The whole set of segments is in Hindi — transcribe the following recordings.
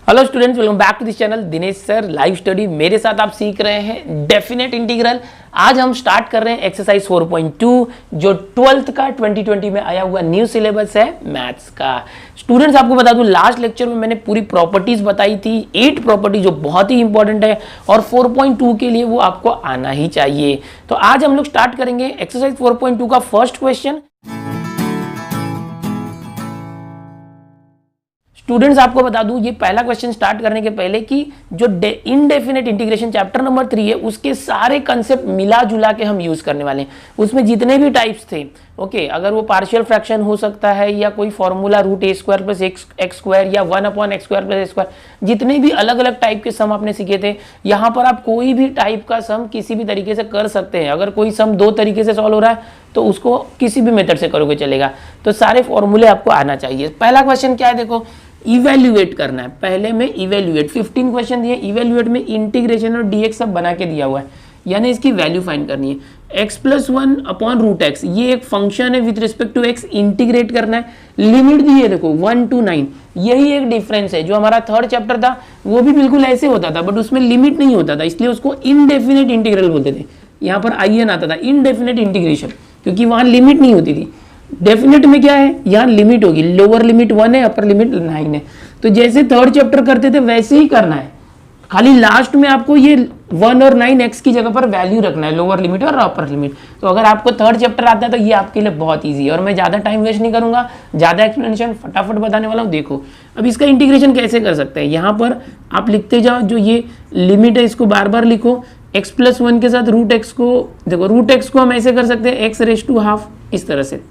Hello students, welcome back to this channel Dinesh sir live study. मेरे साथ आप सीख रहे हैं डेफिनेट इंटीग्रल। आज हम स्टार्ट कर रहे हैं एक्सरसाइज 4.2 जो 12th का 2020 में आया हुआ न्यू सिलेबस है मैथ्स का। स्टूडेंट्स, आपको बता दूं लास्ट लेक्चर में मैंने पूरी प्रॉपर्टीज बताई थी, 8 प्रॉपर्टी जो बहुत ही इंपॉर्टेंट है और 4.2 के लिए वो आपको आना ही चाहिए। तो आज हम लोग स्टार्ट करेंगे एक्सरसाइज 4.2 का फर्स्ट क्वेश्चन। स्टूडेंट्स, आपको बता दूं ये पहला क्वेश्चन स्टार्ट करने के पहले कि जो इनडेफिनेट इंटीग्रेशन चैप्टर नंबर 3 है उसके सारे कंसेप्ट मिला जुला के हम यूज करने वाले हैं। उसमें जितने भी टाइप्स थे, ओके, अगर वो पार्शियल फ्रैक्शन हो सकता है या कोई फॉर्मूला रूट ए स्क्वायर प्लस एक्स स्क्वायर या 1/x स्क्वायर प्लस ए स्क्वायर, जितने भी अलग अलग टाइप के सम आपने सीखे थे, यहाँ पर आप कोई भी टाइप का सम किसी भी तरीके से कर सकते हैं। अगर कोई सम 2 तरीके से सॉल्व हो रहा है तो उसको किसी भी मेथड से करोगे चलेगा। तो सारे फॉर्मूले आपको आना चाहिए। पहला क्वेश्चन क्या है, देखो इवेल्युएट करना है। पहले में इवेल्युएट 15 क्वेश्चन दिए, इवेल्युएट में इंटीग्रेशन और डीएक्स सब बना के दिया हुआ है, यानी इसकी वैल्यू फाइंड करनी है। x + 1 अपॉन रूट एक्स, ये एक फंक्शन है with respect to x, integrate करना है। लिमिट दी है देखो 1 to 9, यही एक डिफरेंस है। जो हमारा थर्ड चैप्टर था वो भी बिल्कुल ऐसे होता था बट उसमें लिमिट नहीं होता था, इसलिए उसको इनडेफिनेट इंटीग्रल बोलते थे। यहाँ पर IN आता था, इनडेफिनेट इंटीग्रेशन, क्योंकि वहां लिमिट नहीं होती थी। डेफिनेट में क्या है, यहाँ लिमिट होगी, लोअर लिमिट 1 है, अपर लिमिट 9 है। तो जैसे थर्ड चैप्टर करते थे वैसे ही करना है, खाली लास्ट में आपको ये 1 और 9x की जगह पर वैल्यू रखना है, लोअर लिमिट और अपर लिमिट। तो अगर आपको थर्ड चैप्टर आता है तो ये आपके लिए बहुत ईजी है और मैं ज्यादा टाइम वेस्ट नहीं करूंगा, ज्यादा एक्सप्लेनेशन फटाफट बताने वाला हूँ। देखो अब इसका इंटीग्रेशन कैसे कर सकते हैं, यहाँ पर आप लिखते जाओ, जो ये लिमिट है इसको बार बार लिखो। x + 1 के साथ रूट एक्स को, देखो रूट एक्स को हम ऐसे कर सकते हैं x⁻², इस तरह से।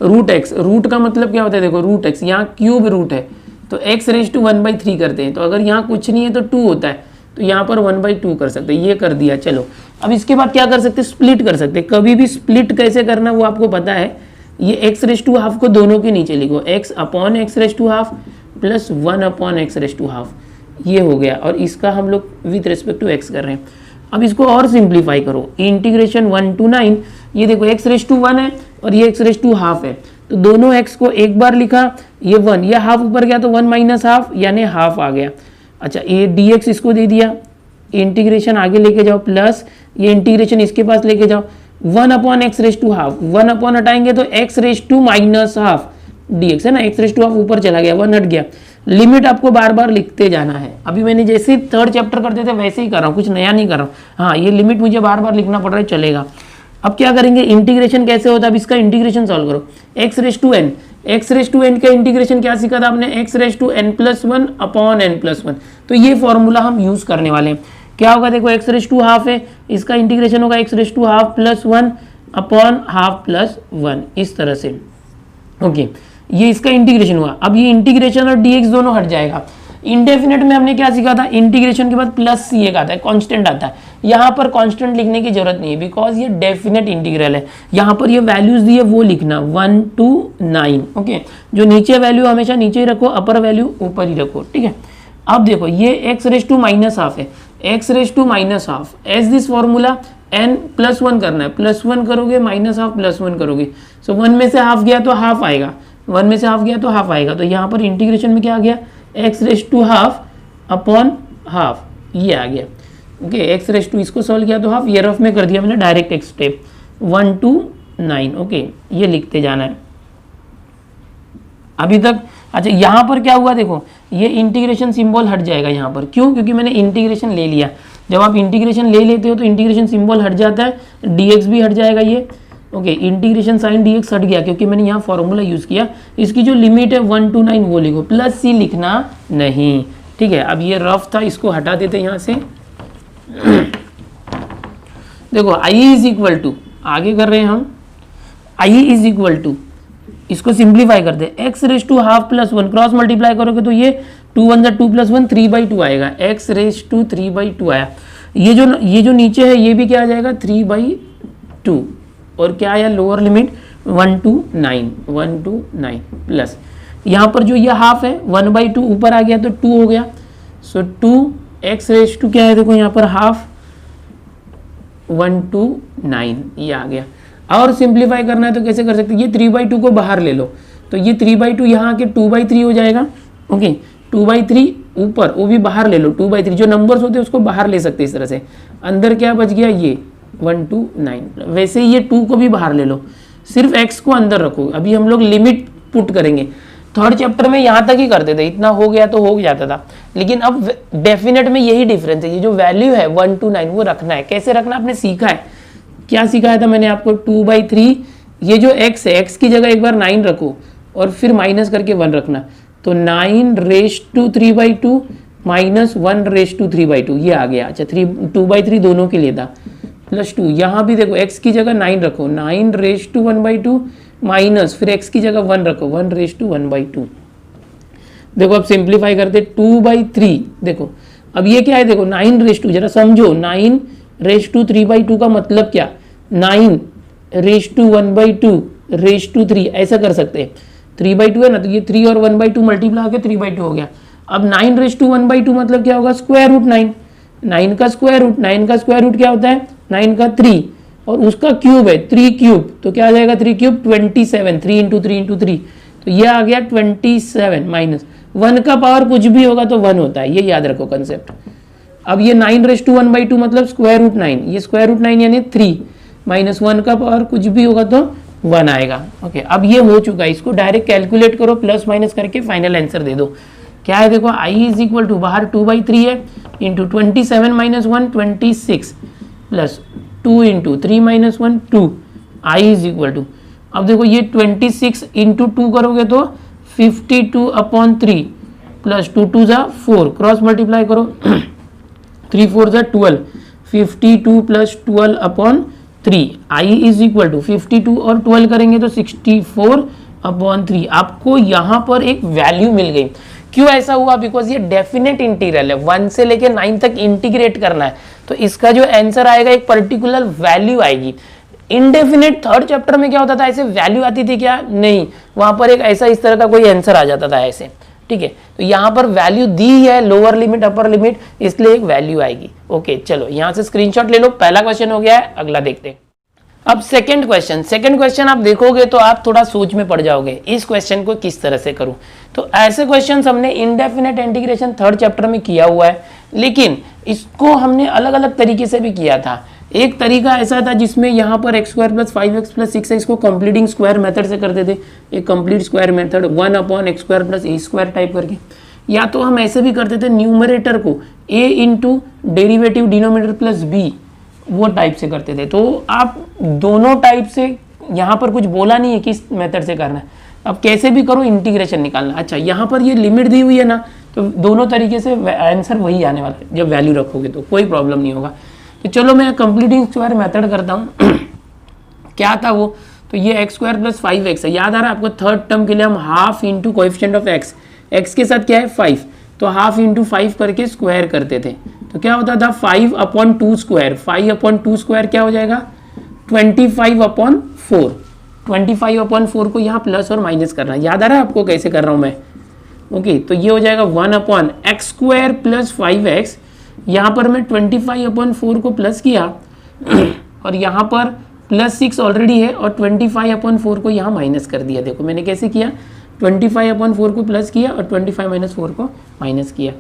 रूट एक्स, रूट का मतलब क्या होता है, देखो रूट एक्स यहाँ क्यूब रूट है तो x⁻1/3 करते हैं। तो अगर यहाँ कुछ नहीं है तो 2 होता है, तो यहाँ पर 1/2 कर सकते हैं, ये कर दिया। चलो अब इसके बाद क्या कर सकते हैं, स्प्लिट कर सकते हैं। कभी भी स्प्लिट कैसे करना वो आपको पता है। ये x⁻² को दोनों के नीचे लिखो, x/x⁻² प्लस 1/x⁻², ये हो गया। और इसका हम लोग विथ रिस्पेक्ट टू x कर रहे हैं। अब इसको और सिंप्लीफाई करो, इंटीग्रेशन 1 to 9, ये देखो x⁻1 है और ये x⁻½ है, तो दोनों x को एक बार लिखा, ये 1, ये हाफ ऊपर गया तो 1 - हाफ यानी हाफ आ गया। अच्छा, ये dx इसको दे दिया, इंटीग्रेशन आगे लेके जाओ, प्लस ये इंटीग्रेशन इसके पास लेके जाओ, 1/x⁻², 1 अपॉन हटाएंगे तो x⁻² dx है ना, x⁻² ऊपर चला गया, 1 हट गया। लिमिट आपको बार बार लिखते जाना है। अभी मैंने जैसे थर्ड चैप्टर करते थे वैसे ही कर रहा हूँ, कुछ नया नहीं कर रहा हूँ। हाँ, ये लिमिट मुझे बार बार लिखना पड़ रहा है, चलेगा। अब क्या करेंगे, इंटीग्रेशन कैसे होता है, अब इसका इंटीग्रेशन सॉल्व करो। x⁻n, x⁻n का इंटीग्रेशन क्या सीखा था आपने, x⁻n+1 अपॉन n+1। तो ये फॉर्मूला हम यूज करने वाले हैं। क्या होगा, देखो x⁻½ है, इसका इंटीग्रेशन होगा x⁻½ + 1 अपॉन ½ + 1, इस तरह से। ओके, ये इसका इंटीग्रेशन हुआ। अब ये इंटीग्रेशन और dx दोनों हट जाएगा। इंडेफिनेट में हमने क्या सीखा था, इंटीग्रेशन के बाद प्लस सी एक आता है, कांस्टेंट आता है। यहाँ पर कांस्टेंट लिखने की जरूरत नहीं है बिकॉज ये डेफिनेट इंटीग्रल है। यहाँ पर ये वैल्यूज दी है वो लिखना 1 to 9। ओके, जो नीचे वैल्यू हमेशा नीचे ही रखो, अपर वैल्यू ऊपर ही रखो, ठीक है। अब देखो ये x⁻² है, x⁻², as this formula n+1 करना है, +1 करोगे -½ +1 करोगे, सो 1 में से हाफ गया तो हाफ आएगा, 1 में से हाफ गया तो हाफ आएगा। तो यहाँ पर इंटीग्रेशन में क्या आ गया, x⁻² अपॉन हाफ, ये आ गया। ओके, x⁻², इसको सॉल्व किया तो हाफ, ये रफ में कर दिया मैंने डायरेक्ट एक स्टेप, 1 to 9। ओके, ये लिखते जाना है अभी तक। अच्छा, यहाँ पर क्या हुआ, देखो ये इंटीग्रेशन सिंबल हट जाएगा यहाँ पर, क्यों, क्योंकि मैंने इंटीग्रेशन ले लिया। जब आप इंटीग्रेशन ले लेते हो तो इंटीग्रेशन सिंबल हट जाता है, dx भी हट जाएगा ये। ओके, इंटीग्रेशन साइन dx हट गया क्योंकि मैंने यहाँ फॉर्मूला यूज किया। इसकी जो लिमिट है 1 to 9 वो लिखो, प्लस सी लिखना नहीं, ठीक है। अब ये रफ था, इसको हटा देते यहाँ से। देखो i = आगे कर रहे हैं हम, i = इसको सिंप्लीफाई करते हैं, x⁻² + 1 क्रॉस मल्टीप्लाई करोगे तो ये 2 × 2 + 1 3/2 आएगा, x⁻³ आया। ये जो नीचे है ये भी क्या आ जाएगा, 3/2। और क्या आया, लोअर लिमिट 1 to 9 प्लस यहाँ पर जो ये हाफ है 1/2 ऊपर आ गया तो 2 हो गया। सो 2x⁻² क्या है, देखो यहाँ पर हाफ 1 to 9, ये आ गया। और सिंप्लीफाई करना है तो कैसे कर सकते हैं, ये 3/2 को बाहर ले लो तो ये 3/2 यहाँ आके 2/3 हो जाएगा। ओके, 2/3 ऊपर, वो भी बाहर ले लो, 2/3 जो नंबर्स होते हैं उसको बाहर ले सकते इस तरह से, अंदर क्या बच गया ये 1 2 9, वैसे ही ये 2 को भी बाहर ले लो, सिर्फ x को अंदर रखो। अभी हम लोग लिमिट पुट करेंगे, थर्ड चैप्टर में यहाँ तक ही करते थे, इतना हो गया तो हो जाता था, लेकिन अब डेफिनेट में यही डिफरेंस है, ये जो वैल्यू है 1 to 9 वो रखना है। कैसे रखना आपने सीखा है, क्या सिखाया था मैंने आपको, 2/3, ये जो x है x की जगह एक बार 9 रखो और फिर माइनस करके 1 रखना, तो 9^3/2 माइनस 1^3/2 ये आ गया। अच्छा 2/3 दोनों के लिए था, +2, यहाँ भी देखो x की जगह 9 रखो, 9^1/2 माइनस फिर x की जगह 1 रखो, 1^1/2। देखो अब सिंप्लीफाई करते 2/3, देखो अब ये क्या है, देखो 9, जरा समझो 9^3/2 का मतलब क्या, 9^1/2 ऐसा कर सकते हैं, 3/2 है ना, तो ये 3 और 1/2 मल्टीप्लाई होकर 3/2 हो गया। अब 9^1/2 मतलब क्या होगा, स्क्वायर रूट 9, 9 का स्क्वायर रूट, 9 का स्क्वायर रूट क्या होता है 9 का 3 और उसका क्यूब है 3 क्यूब, तो क्या आ जाएगा 3 क्यूब 27, 3 × 3 × 3, तो ये आ गया 27 माइनस 1 का पावर कुछ भी होगा तो 1 होता है, ये याद रखो कंसेप्ट। अब ये 9^1/2 मतलब स्क्वायर रूट 9, ये स्क्वायर रूट 9 यानी 3 माइनस 1 का पावर कुछ भी होगा तो 1 आएगा। ओके अब ये हो चुका है, इसको डायरेक्ट कैलकुलेट करो, प्लस माइनस करके फाइनल आंसर दे दो। क्या है देखो, i इज इक्वल टू बाहर 2/3 है, into 27 minus 1 26 plus 2 into 3 minus 1 2, i is equal to, अब देखो ये 26 इंटू 2 करोगे तो 52/3 प्लस 2 2 जा 4, क्रॉस मल्टीप्लाई करो 3 4 जा 12, 52 plus 12/3, i is equal to 52 और 12 करेंगे तो 64/3। आपको यहाँ पर एक वैल्यू मिल गई। क्यों ऐसा हुआ, बिकॉज ये डेफिनेट इंटीग्रल है, 1 से लेके 9 तक इंटीग्रेट करना है, तो इसका जो आंसर आएगा एक पर्टिकुलर वैल्यू आएगी। इनडेफिनेट थर्ड चैप्टर में क्या होता था, ऐसे वैल्यू आती थी क्या, नहीं, वहां पर एक ऐसा इस तरह का कोई आंसर आ जाता था ऐसे, ठीक है। तो यहाँ पर वैल्यू दी है, लोअर लिमिट अपर लिमिट, इसलिए एक वैल्यू आएगी। ओके चलो यहाँ से स्क्रीनशॉट ले लो, पहला क्वेश्चन हो गया है, अगला देखते हैं। अब सेकंड क्वेश्चन आप देखोगे तो आप थोड़ा सोच में पड़ जाओगे, इस क्वेश्चन को किस तरह से करूं। तो ऐसे क्वेश्चंस हमने इंडेफिनेट इंटीग्रेशन थर्ड चैप्टर में किया हुआ है, लेकिन इसको हमने अलग अलग तरीके से भी किया था। एक तरीका ऐसा था जिसमें यहाँ पर x² + 5x + 6x को कंप्लीटिंग स्क्वायर मेथड से करते थे, एक complete square method 1/x² + a² type करके, या तो हम ऐसे भी करते थे न्यूमरेटर को a into derivative denominator plus b, वो टाइप से करते थे। तो आप दोनों टाइप से, यहाँ पर कुछ बोला नहीं है किस मेथड से करना है, अब कैसे भी करो इंटीग्रेशन निकालना। अच्छा यहाँ पर ये लिमिट दी हुई है ना, तो दोनों तरीके से आंसर वही आने वाला है, जब वैल्यू रखोगे तो कोई प्रॉब्लम नहीं होगा। तो चलो मैं कंप्लीटिंग स्क्वायर मेथड करता हूँ क्या था वो, तो ये x² + 5x है, याद आ रहा है आपको, थर्ड टर्म के लिए हम half into coefficient of x, x के साथ क्या है 5, तो हाफ इंटू 5 करके स्क्वायर करते थे, तो क्या होता था 5/2 स्क्वायर, 5/2 स्क्वायर क्या हो जाएगा 25/4, 25/4 को यहाँ प्लस और माइनस करना, याद आ रहा है आपको कैसे कर रहा हूँ मैं। ओके तो ये हो जाएगा 1/x² + 5x, यहाँ पर मैं 25/4 को प्लस किया और यहाँ पर +6 ऑलरेडी है और 25/4 को यहाँ माइनस कर दिया। देखो मैंने कैसे किया, 25/4 को प्लस किया और 25 - 4 को माइनस किया।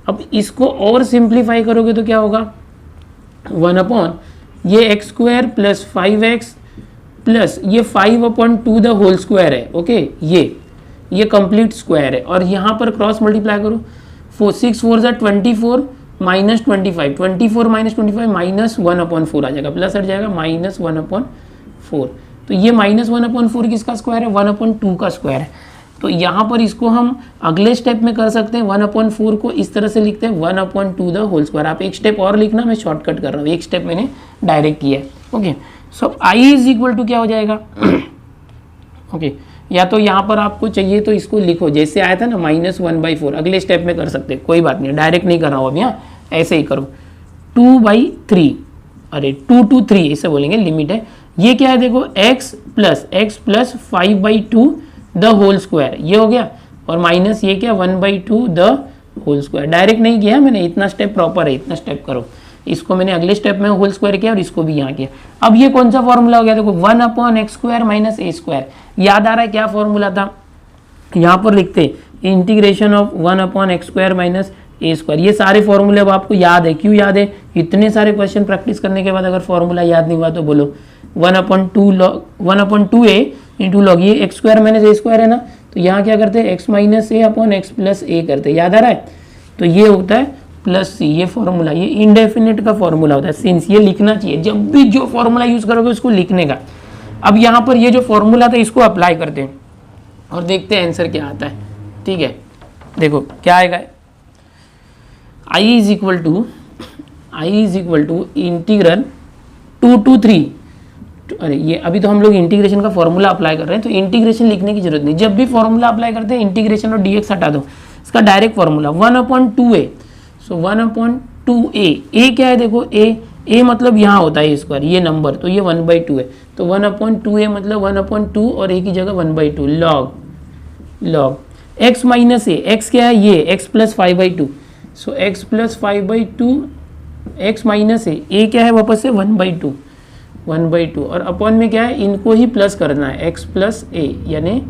अब इसको और सिंप्लीफाई करोगे तो क्या होगा, 1/ ये x² + 5x प्लस ये 5/2 द होल स्क्वायर है। ओके ये कंप्लीट स्क्वायर है और यहाँ पर क्रॉस मल्टीप्लाई करो, 6 4 = 24 माइनस 25, 24 माइनस 25 माइनस 1/4 आ जाएगा, प्लस हट जाएगा -1/4। तो ये -1/4 किसका स्क्वायर है, 1/2 का स्क्वायर है। तो यहाँ पर इसको हम अगले स्टेप में कर सकते हैं, 1/4 को इस तरह से लिखते हैं 1/2 द होल स्क्वायर। आप एक स्टेप और लिखना, मैं शॉर्टकट कर रहा हूँ, एक स्टेप मैंने डायरेक्ट किया है। Okay so i is equal to क्या हो जाएगा ओके या तो यहाँ पर आपको चाहिए तो इसको लिखो जैसे आया था ना -1/4, अगले स्टेप में कर सकते हैं, कोई बात नहीं, डायरेक्ट नहीं कर रहा हूँ अब, यहाँ ऐसे ही करो 2/3, अरे 2 to 3 ऐसे बोलेंगे, लिमिट है। ये क्या है देखो x + 5/2 द होल स्क्वायर, ये हो गया, और माइनस ये क्या 1/2 द होल स्क्वायर। डायरेक्ट नहीं किया मैंने, इतना स्टेप प्रॉपर है, इतना स्टेप करो। इसको मैंने अगले स्टेप में होल स्क्वायर किया और इसको भी यहाँ किया। अब ये कौन सा फॉर्मूला हो गया देखो, 1/x² - a²। याद आ रहा है क्या फॉर्मूला था, यहाँ पर लिखते integration of 1/x² minus a²। ये सारे फॉर्मूले अब आपको याद है। क्यों याद है? इतने सारे क्वेश्चन प्रैक्टिस करने के बाद अगर फॉर्मूला याद नहीं हुआ तो बोलो 1/2a इंटू लॉग, ये x² माइनस a² है ना, तो यहाँ क्या करते हैं x minus a upon x plus a करते हैं, याद आ रहा है? तो ये होता है प्लस c, ये फॉर्मूला, ये इंडेफिनिट का फॉर्मूला होता है। सिंस ये लिखना चाहिए, जब भी जो फॉर्मूला यूज करोगे उसको लिखने का। अब यहाँ पर ये जो फॉर्मूला था इसको अप्लाई करते हैं और देखते हैं आंसर क्या आता है। ठीक है, देखो क्या आएगा, i is equal to integral 2 to 3। अरे ये अभी तो हम लोग इंटीग्रेशन का फॉर्मूला अप्लाई कर रहे हैं, तो इंटीग्रेशन लिखने की जरूरत नहीं। जब भी फॉर्मूला अप्लाई करते हैं इंटीग्रेशन और dx हटा दो, इसका direct formula 1/2a। So 1/2a, a क्या है देखो, a मतलब यहाँ होता है a², ये नंबर, तो ये 1/2 है। तो 1/2a मतलब 1/2 और a की जगह 1/2 log x minus a, x क्या है ये x plus 5/2। So x plus 5/2 x minus a क्या है वापस से 1/2 और अपॉन में क्या है, इनको ही प्लस करना है x प्लस a, यानी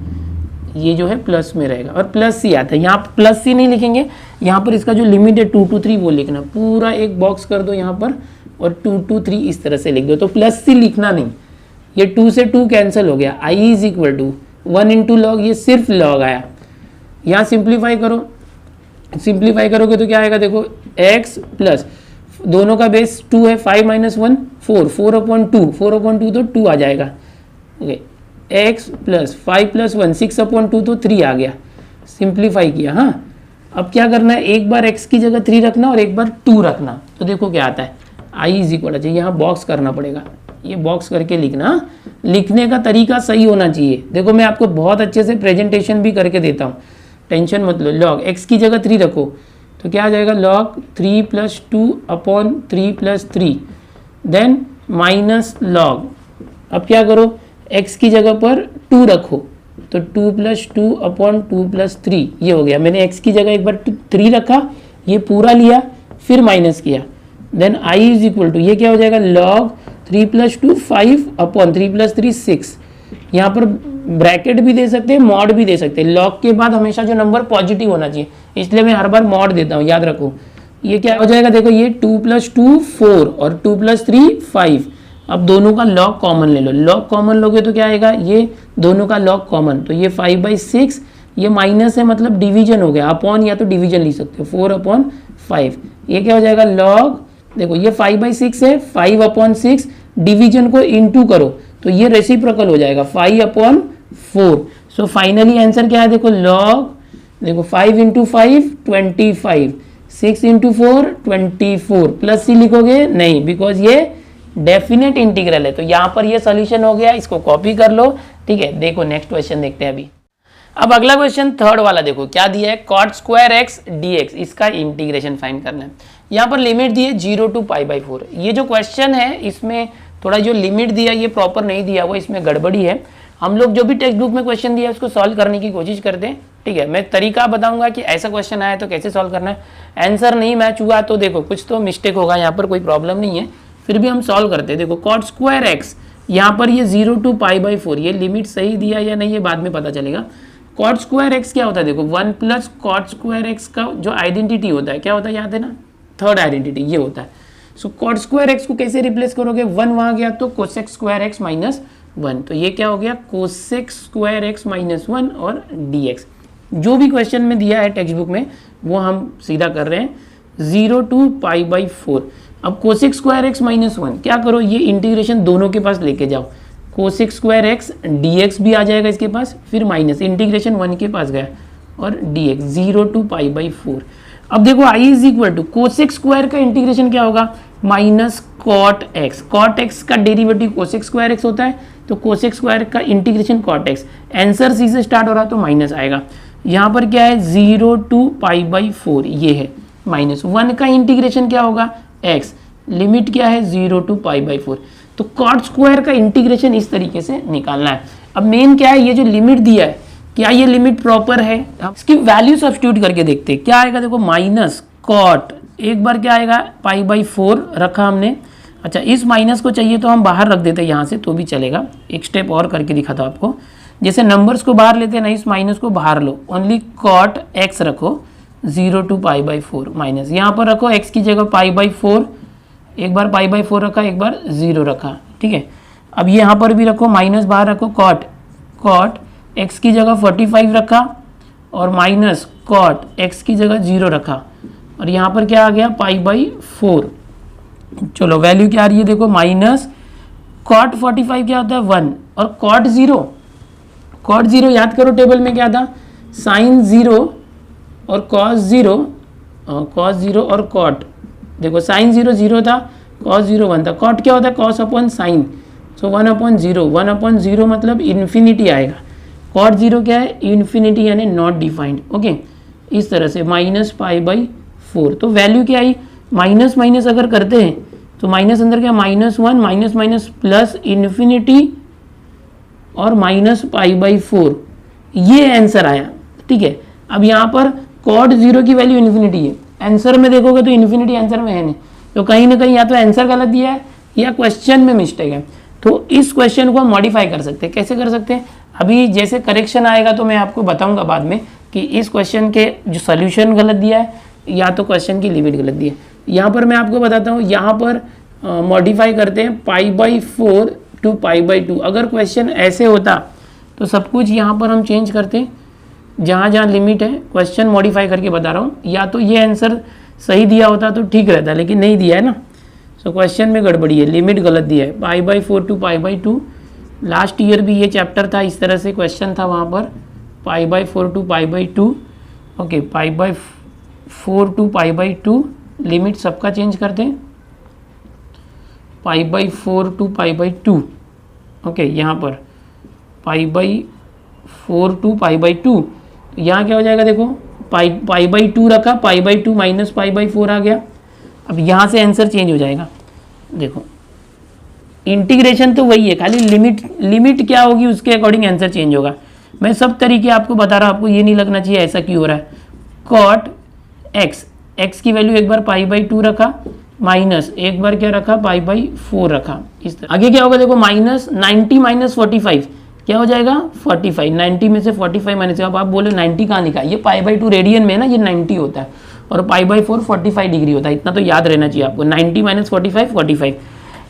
ये जो है प्लस में रहेगा और प्लस सी आता है। यहाँ प्लस सी नहीं लिखेंगे, यहाँ पर इसका जो लिमिट है 2 to 3 वो लिखना, पूरा एक बॉक्स कर दो यहाँ पर और 2 to 3 इस तरह से लिख दो। तो प्लस सी लिखना नहीं, ये 2 से 2 कैंसिल हो गया। i is equal to 1 into log, ये सिर्फ लॉग आया। यहाँ सिंप्लीफाई करो, सिंप्लीफाई करोगे तो क्या आएगा देखो, x प्लस दोनों का बेस 2 है, 5 माइनस 1 4, 4/2 तो 2 आ जाएगा। ओके, x प्लस 5 प्लस 1 6/2 तो 3 आ गया। सिंप्लीफाई किया। हाँ, अब क्या करना है, एक बार x की जगह 3 रखना और एक बार 2 रखना, तो देखो क्या आता है, i इज इक्वल टू, यहाँ बॉक्स करना पड़ेगा, ये बॉक्स करके लिखना। लिखने का तरीका सही होना चाहिए। देखो मैं आपको बहुत अच्छे से प्रेजेंटेशन भी करके देता हूँ, टेंशन मत लो। लॉग x की जगह 3 रखो तो क्या आ जाएगा, log 3 plus 2 upon 3 plus 3 then minus log. अब क्या करो, x की जगह पर 2 रखो तो 2 प्लस 2 अपॉन 2 प्लस 3, ये हो गया। मैंने x की जगह एक बार 3 रखा, ये पूरा लिया, फिर माइनस किया, then i is equal to, ये क्या हो जाएगा, log 3 प्लस 2 5 अपॉन 3 प्लस 3 6। यहाँ पर ब्रैकेट भी दे सकते हैं, मॉड भी दे सकते हैं। लॉग के बाद हमेशा जो नंबर पॉजिटिव होना चाहिए, इसलिए मैं हर बार मॉड देता हूँ, याद रखो। ये क्या हो जाएगा देखो, ये 2 प्लस 2 4 और 2 प्लस 3 5। अब दोनों का लॉग कॉमन ले लो, लॉग कॉमन लोगे तो क्या आएगा, ये दोनों का लॉग कॉमन, तो ये 5/6, ये माइनस है मतलब डिवीजन हो गया, अपॉन या तो डिवीजन लिख सकते हो 4/5। ये क्या हो जाएगा, लॉग देखो ये 5/6 है, 5/6 डिवीजन को इनटू करो तो ये रेसिप्रोकल हो जाएगा 5/4। सो फाइनली आंसर क्या है देखो, लॉग देखो 5 × 5 25, 6 × 4 24, प्लस सी लिखोगे नहीं बिकॉज ये डेफिनेट इंटीग्रल है। तो यहाँ पर ये सॉल्यूशन हो गया, इसको कॉपी कर लो। ठीक है, देखो नेक्स्ट क्वेश्चन देखते हैं अभी। अब अगला क्वेश्चन थर्ड वाला देखो क्या दिया है, cot² x dx, इसका इंटीग्रेशन फाइंड करना है। यहाँ पर लिमिट दी है 0 to π/4। ये जो क्वेश्चन है इसमें थोड़ा जो लिमिट दिया ये प्रॉपर नहीं दिया हुआ, इसमें गड़बड़ी है। हम लोग जो भी टेक्स्ट बुक में क्वेश्चन दिया है उसको सॉल्व करने की कोशिश करते हैं। ठीक है, मैं तरीका बताऊंगा कि ऐसा क्वेश्चन आया तो कैसे सॉल्व करना है। आंसर नहीं मैच हुआ तो देखो कुछ तो मिस्टेक होगा, यहाँ पर कोई प्रॉब्लम नहीं है, फिर भी हम सॉल्व करते हैं। देखो cot² x, यहाँ पर ये 0 to π/4, ये लिमिट सही दिया या नहीं ये बाद में पता चलेगा। cot² x क्या होता है देखो, 1 प्लस cot² x का जो आइडेंटिटी होता है क्या होता है, याद है ना, थर्ड आइडेंटिटी ये होता है। सो cot² x को कैसे रिप्लेस करोगे, 1 वहाँ गया तो cosec² x माइनस 1, तो ये क्या हो गया cosec² x माइनस 1 और dx। जो भी क्वेश्चन में दिया है टेक्स्ट बुक में वो हम सीधा कर रहे हैं, 0 to π/4। अब cosec² x माइनस 1 क्या करो, ये इंटीग्रेशन दोनों के पास लेके जाओ, cosec² x dx भी आ जाएगा इसके पास, फिर माइनस इंटीग्रेशन 1 के पास गया और dx 0 to π/4। अब देखो i is equal to cosec² का इंटीग्रेशन क्या होगा, minus cot x। cot x का डेरिवेटिव cosec² x होता है, तो cosec² का integration cot x। Answer C से स्टार्ट हो रहा तो माइनस आएगा। यहाँ पर क्या है 0 to π/4, ये है माइनस 1 का इंटीग्रेशन क्या होगा x, लिमिट क्या है 0 to π/4। तो cot² का इंटीग्रेशन इस तरीके से निकालना है। अब मेन क्या है, ये जो लिमिट दिया है क्या ये लिमिट प्रॉपर है, इसकी वैल्यू सब्स्टिट्यूट करके देखते हैं क्या आएगा। देखो माइनस cot, एक बार क्या आएगा π/4 रखा हमने। अच्छा, इस माइनस को चाहिए तो हम बाहर रख देते हैं यहाँ से तो भी चलेगा, एक स्टेप और करके दिखाता हूँ आपको। जैसे नंबर्स को बाहर लेते हैं ना, इस माइनस को बाहर लो, ओनली कॉट एक्स रखो 0 to π/4 माइनस, यहाँ पर रखो x की जगह π/4, एक बार π/4 रखा, एक बार 0 रखा, ठीक है। अब यहाँ पर भी रखो, माइनस बाहर रखो, कॉट x की जगह 45 रखा और माइनस कॉट x की जगह 0 रखा, और यहाँ पर क्या आ गया π/4। चलो वैल्यू क्या आ रही है देखो, माइनस कॉट 45 क्या होता है 1, और कॉट 0 याद करो टेबल में क्या था, साइन 0 और कॉस 0 और कॉट, देखो साइन 0 0 था, कॉस 0 1 था, कॉट क्या होता है कॉस अपॉन साइन, सो 1/0 मतलब इन्फिनिटी आएगा, कॉट 0 क्या है इन्फिनिटी यानी नॉट डिफाइंड, ओके। इस तरह से -π/4, तो वैल्यू क्या आई, माइनस माइनस अगर करते हैं तो माइनस अंदर क्या -1 माइनस माइनस प्लस इन्फिनिटी और -π/4, ये आंसर आया, ठीक है। अब यहाँ पर कॉट 0 की वैल्यू इन्फिनिटी है, आंसर में देखोगे तो इन्फिनिटी आंसर में है नहीं, तो कहीं ना कहीं या तो आंसर गलत दिया है या क्वेश्चन में मिस्टेक है। तो इस क्वेश्चन को हम मॉडिफाई कर सकते हैं, कैसे कर सकते हैं, अभी जैसे करेक्शन आएगा तो मैं आपको बताऊंगा बाद में कि इस क्वेश्चन के जो सोल्यूशन गलत दिया है या तो क्वेश्चन की लिमिट गलत दी है। यहाँ पर मैं आपको बताता हूँ, यहाँ पर मॉडिफाई करते हैं π/4 to π/2। अगर क्वेश्चन ऐसे होता तो सब कुछ यहाँ पर हम चेंज करते, जहाँ जहाँ लिमिट है क्वेश्चन मॉडिफाई करके बता रहा हूँ, या तो ये आंसर सही दिया होता तो ठीक रहता, लेकिन नहीं दिया है ना, सो क्वेश्चन में गड़बड़ी है, लिमिट गलत दिया है, π/4 to π/2। लास्ट ईयर भी ये चैप्टर था, इस तरह से क्वेश्चन था वहाँ पर, π/4 to π/2, ओके, π/4 to π/2, लिमिट सबका चेंज करते हैं, π/4 to π/2, ओके, यहाँ पर π/4 to π/2, यहाँ क्या हो जाएगा देखो, π/2 रखा, π/2 माइनस π/4 आ गया। अब यहाँ से आंसर चेंज हो जाएगा, देखो इंटीग्रेशन तो वही है, खाली लिमिट क्या होगी उसके अकॉर्डिंग आंसर चेंज होगा। मैं सब तरीके आपको बता रहा हूँ, आपको ये नहीं लगना चाहिए ऐसा क्यों हो रहा है। कॉट x की वैल्यू एक बार π/2 रखा, माइनस एक बार क्या रखा π/4 रखा, इस तरह। आगे क्या होगा देखो, -90 माइनस 45 क्या हो जाएगा 45, 90 में से 45 माइनस, अब आप बोले 90 कहाँ लिखा है, ये π/2 रेडियन में ना, ये 90 होता है और π/4 45 डिग्री होता है, इतना तो याद रहना चाहिए आपको। 90 माइनस 45।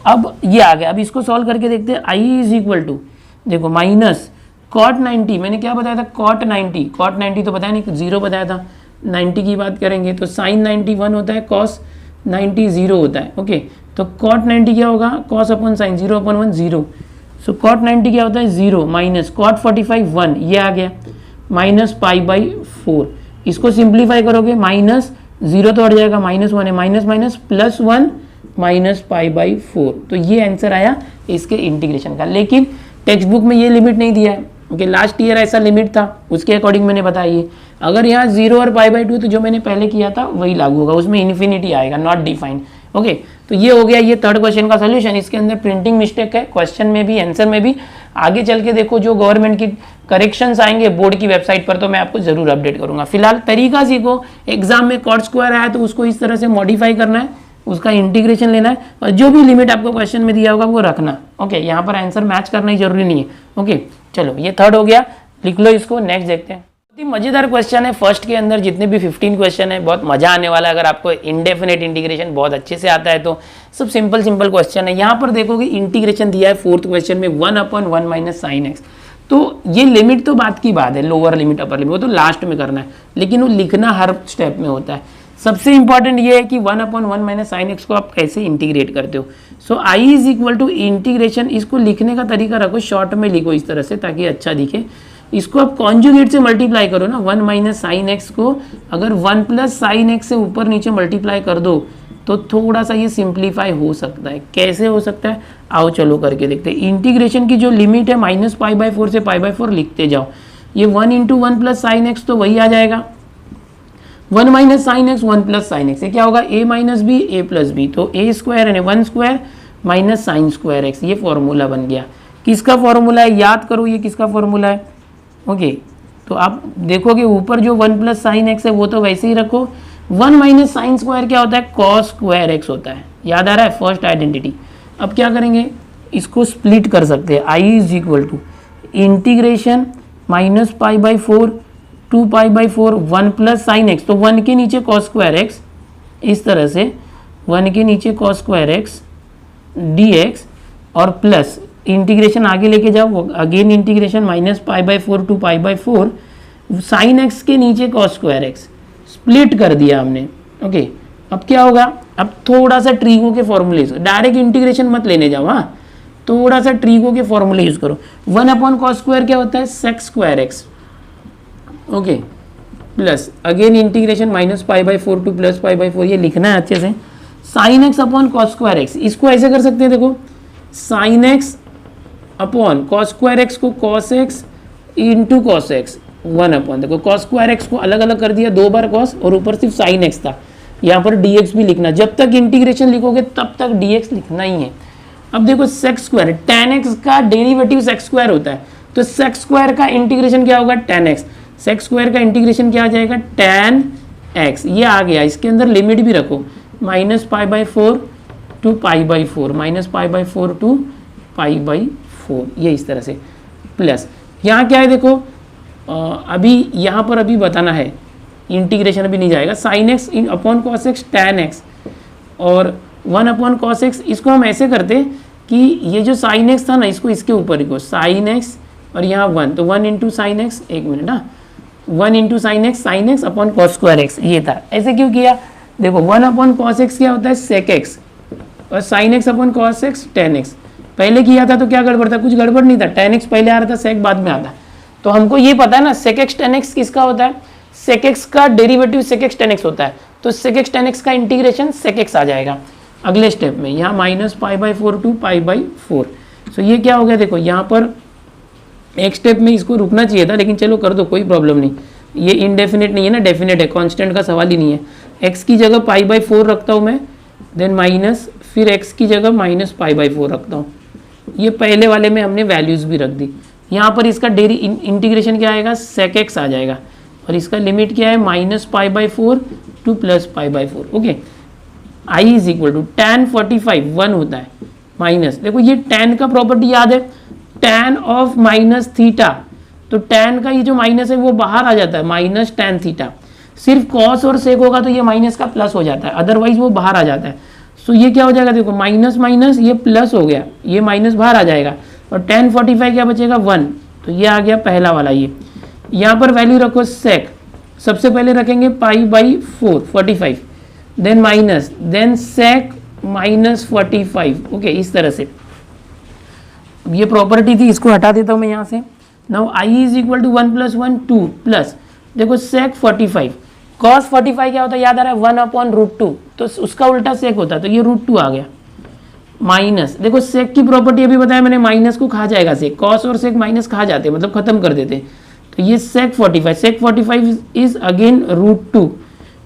अब ये आ गया, अब इसको सॉल्व करके देखते हैं। i इज इक्वल टू, देखो माइनस कॉट 90, मैंने क्या बताया था कॉट 90 तो बताया नहीं, 0 बताया था। 90 की बात करेंगे तो साइन 90 1 होता है, कॉस 90 0 होता है, ओके। तो कॉट 90 क्या होगा, कॉस अपॉन साइन 0/1 0, सो कॉट 90 क्या होता है 0, माइनस कॉट 45 1, ये आ गया, माइनस π/4। इसको सिंप्लीफाई करोगे, माइनस 0 तो हट जाएगा, -1 है, माइनस माइनस +1 माइनस π/4, तो ये आंसर आया इसके इंटीग्रेशन का। लेकिन टेक्स्ट बुक में ये लिमिट नहीं दिया है, ओके, लास्ट ईयर ऐसा लिमिट था, उसके अकॉर्डिंग मैंने बताया। ये अगर यहाँ 0 और π/2 तो जो मैंने पहले किया था वही लागू होगा, उसमें इन्फिनिटी आएगा, नॉट डिफाइंड, ओके। तो ये हो गया ये थर्ड क्वेश्चन का सोल्यूशन। इसके अंदर प्रिंटिंग मिस्टेक है, क्वेश्चन में भी आंसर में भी। आगे चल के देखो जो गवर्नमेंट की करेक्शंस आएंगे बोर्ड की वेबसाइट पर, तो मैं आपको जरूर अपडेट करूंगा। फिलहाल तरीका सीखो, एग्जाम में कॉट स्क्वायर आया तो उसको इस तरह से मॉडिफाई करना है, उसका इंटीग्रेशन लेना है, और जो भी लिमिट आपको क्वेश्चन में दिया होगा वो रखना, ओके। यहाँ पर आंसर मैच करना ही जरूरी नहीं है, ओके। चलो ये थर्ड हो गया, लिख लो इसको। नेक्स्ट देखते हैं, बहुत ही मजेदार क्वेश्चन है। फर्स्ट के अंदर जितने भी 15 क्वेश्चन है, बहुत मजा आने वाला है। अगर आपको इंडेफिनेट इंटीग्रेशन बहुत अच्छे से आता है तो सब सिंपल क्वेश्चन है। यहाँ पर देखोगे इंटीग्रेशन दिया है फोर्थ क्वेश्चन में 1/1 माइनस साइन एक्स। तो ये लिमिट तो बात की बात है, लोअर लिमिट अपर लिमिट वो तो लास्ट में करना है, लेकिन वो लिखना हर स्टेप में होता है। सबसे इंपॉर्टेंट ये है कि 1/1 माइनस साइन एक्स को आप कैसे इंटीग्रेट करते हो। So i is equal to integration, इसको लिखने का तरीका रखो, शॉर्ट में लिखो इस तरह से ताकि अच्छा दिखे। इसको आप कॉन्जुगेट से मल्टीप्लाई करो ना, 1 माइनस साइन एक्स को अगर 1 प्लस साइन एक्स से ऊपर नीचे मल्टीप्लाई कर दो तो थोड़ा सा ये सिंप्लीफाई हो सकता है। कैसे हो सकता है, आओ चलो करके देखते हैं। इंटीग्रेशन की जो लिमिट है -π/4 से π/4 लिखते जाओ। ये 1 × 1 प्लस साइन एक्स तो वही आ जाएगा, 1 minus sine x 1 plus sine x, ये क्या होगा a minus b a plus b, तो a स्क्वायर यानी 1 square minus sine square x, ये फॉर्मूला बन गया। किसका फॉर्मूला है याद करो, ये किसका फॉर्मूला है, ओके। तो आप देखोगे ऊपर जो 1 प्लस साइन एक्स है वो तो वैसे ही रखो, 1 माइनस साइन स्क्वायर क्या होता है कॉस स्क्वायर एक्स होता है, याद आ रहा है फर्स्ट आइडेंटिटी। अब क्या करेंगे, इसको स्प्लिट कर सकते हैं, i is equal to integration minus pi by 4 2 pi by 4 1 plus sine x, तो 1 के नीचे कॉस स्क्वायर एक्स, इस तरह से 1 के नीचे कॉस स्क्वायर एक्स dx और प्लस इंटीग्रेशन आगे लेके जाओ, again integration minus pi by 4 to pi by 4 sine x के नीचे कॉस स्क्वायर एक्स, स्प्लिट कर दिया हमने। ओके, अब क्या होगा, अब थोड़ा सा ट्रीगो के फॉर्मूले, डायरेक्ट इंटीग्रेशन मत लेने जाओ, हाँ थोड़ा सा ट्रीगो के फॉर्मूले यूज करो। 1 अपॉन कॉस स्क्वायर क्या होता है, sec square x, okay, plus again integration minus pi by 4 to plus pi by 4, ये लिखना है अच्छे से, sine x upon cos square x, इसको ऐसे कर सकते हैं, देखो sine x upon cos square x को cos x into cos x 1 upon, देखो कॉस स्क्वायर एक्स को अलग अलग कर दिया, 2 बार कॉस और ऊपर सिर्फ साइन एक्स था, यहाँ पर dx भी लिखना, जब तक इंटीग्रेशन लिखोगे तब तक dx लिखना ही है। अब देखो सेक स्क्वायर, tan x का डेरिवेटिव सेक स्क्वायर होता है, तो सेक स्क्वायर का इंटीग्रेशन क्या होगा, tan x, सेक स्क्वायर का इंटीग्रेशन क्या आ जाएगा, tan x, ये आ गया, इसके अंदर लिमिट भी रखो, minus pi by 4 to pi by 4, minus pi by 4 to pi by 4, ये इस तरह से, प्लस यहाँ क्या है देखो, अभी यहाँ पर अभी बताना है, इंटीग्रेशन अभी नहीं जाएगा, sign x upon cos x tan x और 1 अपॉन कॉस एक्स, इसको हम ऐसे करते कि ये जो साइन एक्स था ना, इसको इसके ऊपर लिखो, साइन एक्स और यहाँ 1, तो 1 इंटू साइन एक्स, एक मिनट ना, 1 into sine x upon cos square x, ये था। ऐसे क्यों किया, देखो 1 अपॉन कॉस एक्स क्या होता है, सेक एक्स, और sign x upon cos x tan x, पहले किया था तो क्या गड़बड़ था, कुछ गड़बड़ नहीं था, टैन एक्स पहले आ रहा था, सेक बाद में आता, तो हमको ये पता है ना सेक एक्स टैन एक्स किसका होता है, सेक एक्स का derivative sec x tan x होता है, तो सेक एक्स टैन एक्स का इंटीग्रेशन सेक एक्स आ जाएगा अगले स्टेप में, यहाँ minus pi by 4 to pi by 4, so ये क्या हो गया, देखो यहाँ पर एक स्टेप में इसको रुकना चाहिए था, लेकिन चलो कर दो, कोई प्रॉब्लम नहीं, ये इनडेफिनेट नहीं है ना, डेफिनेट है, कांस्टेंट का सवाल ही नहीं है। एक्स की जगह पाई बाई 4 रखता हूँ मैं, देन माइनस, फिर एक्स की जगह माइनस पाई बाई 4 रखता हूँ, ये पहले वाले में हमने वैल्यूज़ भी रख दी, यहाँ पर इसका इंटीग्रेशन क्या आएगा, सेक एक्स आ जाएगा, और इसका लिमिट क्या है, minus pi by 4 to plus pi by 4, okay. I is equal to tan 45 1 होता है, माइनस, देखो ये tan का प्रॉपर्टी याद है, tan ऑफ माइनस थीटा, तो tan का ये जो माइनस है वो बाहर आ जाता है, माइनस tan थीटा, सिर्फ कॉस और सेक होगा तो ये माइनस का प्लस हो जाता है, अदरवाइज वो बाहर आ जाता है। सो ये क्या हो जाएगा, देखो माइनस माइनस ये प्लस हो गया, ये माइनस बाहर आ जाएगा, और tan 45 क्या बचेगा 1, तो ये आ गया पहला वाला। ये यहाँ पर वैल्यू रखो सेक, सबसे पहले रखेंगे pi by 4 45, then minus, then sec minus 45, okay, इस तरह से। ये प्रॉपर्टी थी, इसको हटा देता हूँ मैं यहाँ से। Now I is equal to 1 plus 1 2 plus, देखो सेक 45, कॉस 45 क्या होता है याद आ रहा है, 1 अपॉन रूट 2, तो उसका उल्टा सेक होता है, तो ये रूट 2 आ गया, माइनस, देखो सेक की प्रॉपर्टी अभी बताया मैंने, माइनस को खा जाएगा सेक, कॉस और सेक माइनस खा जाते हैं, मतलब खत्म कर देते हैं, तो ये sec 45 is again root 2,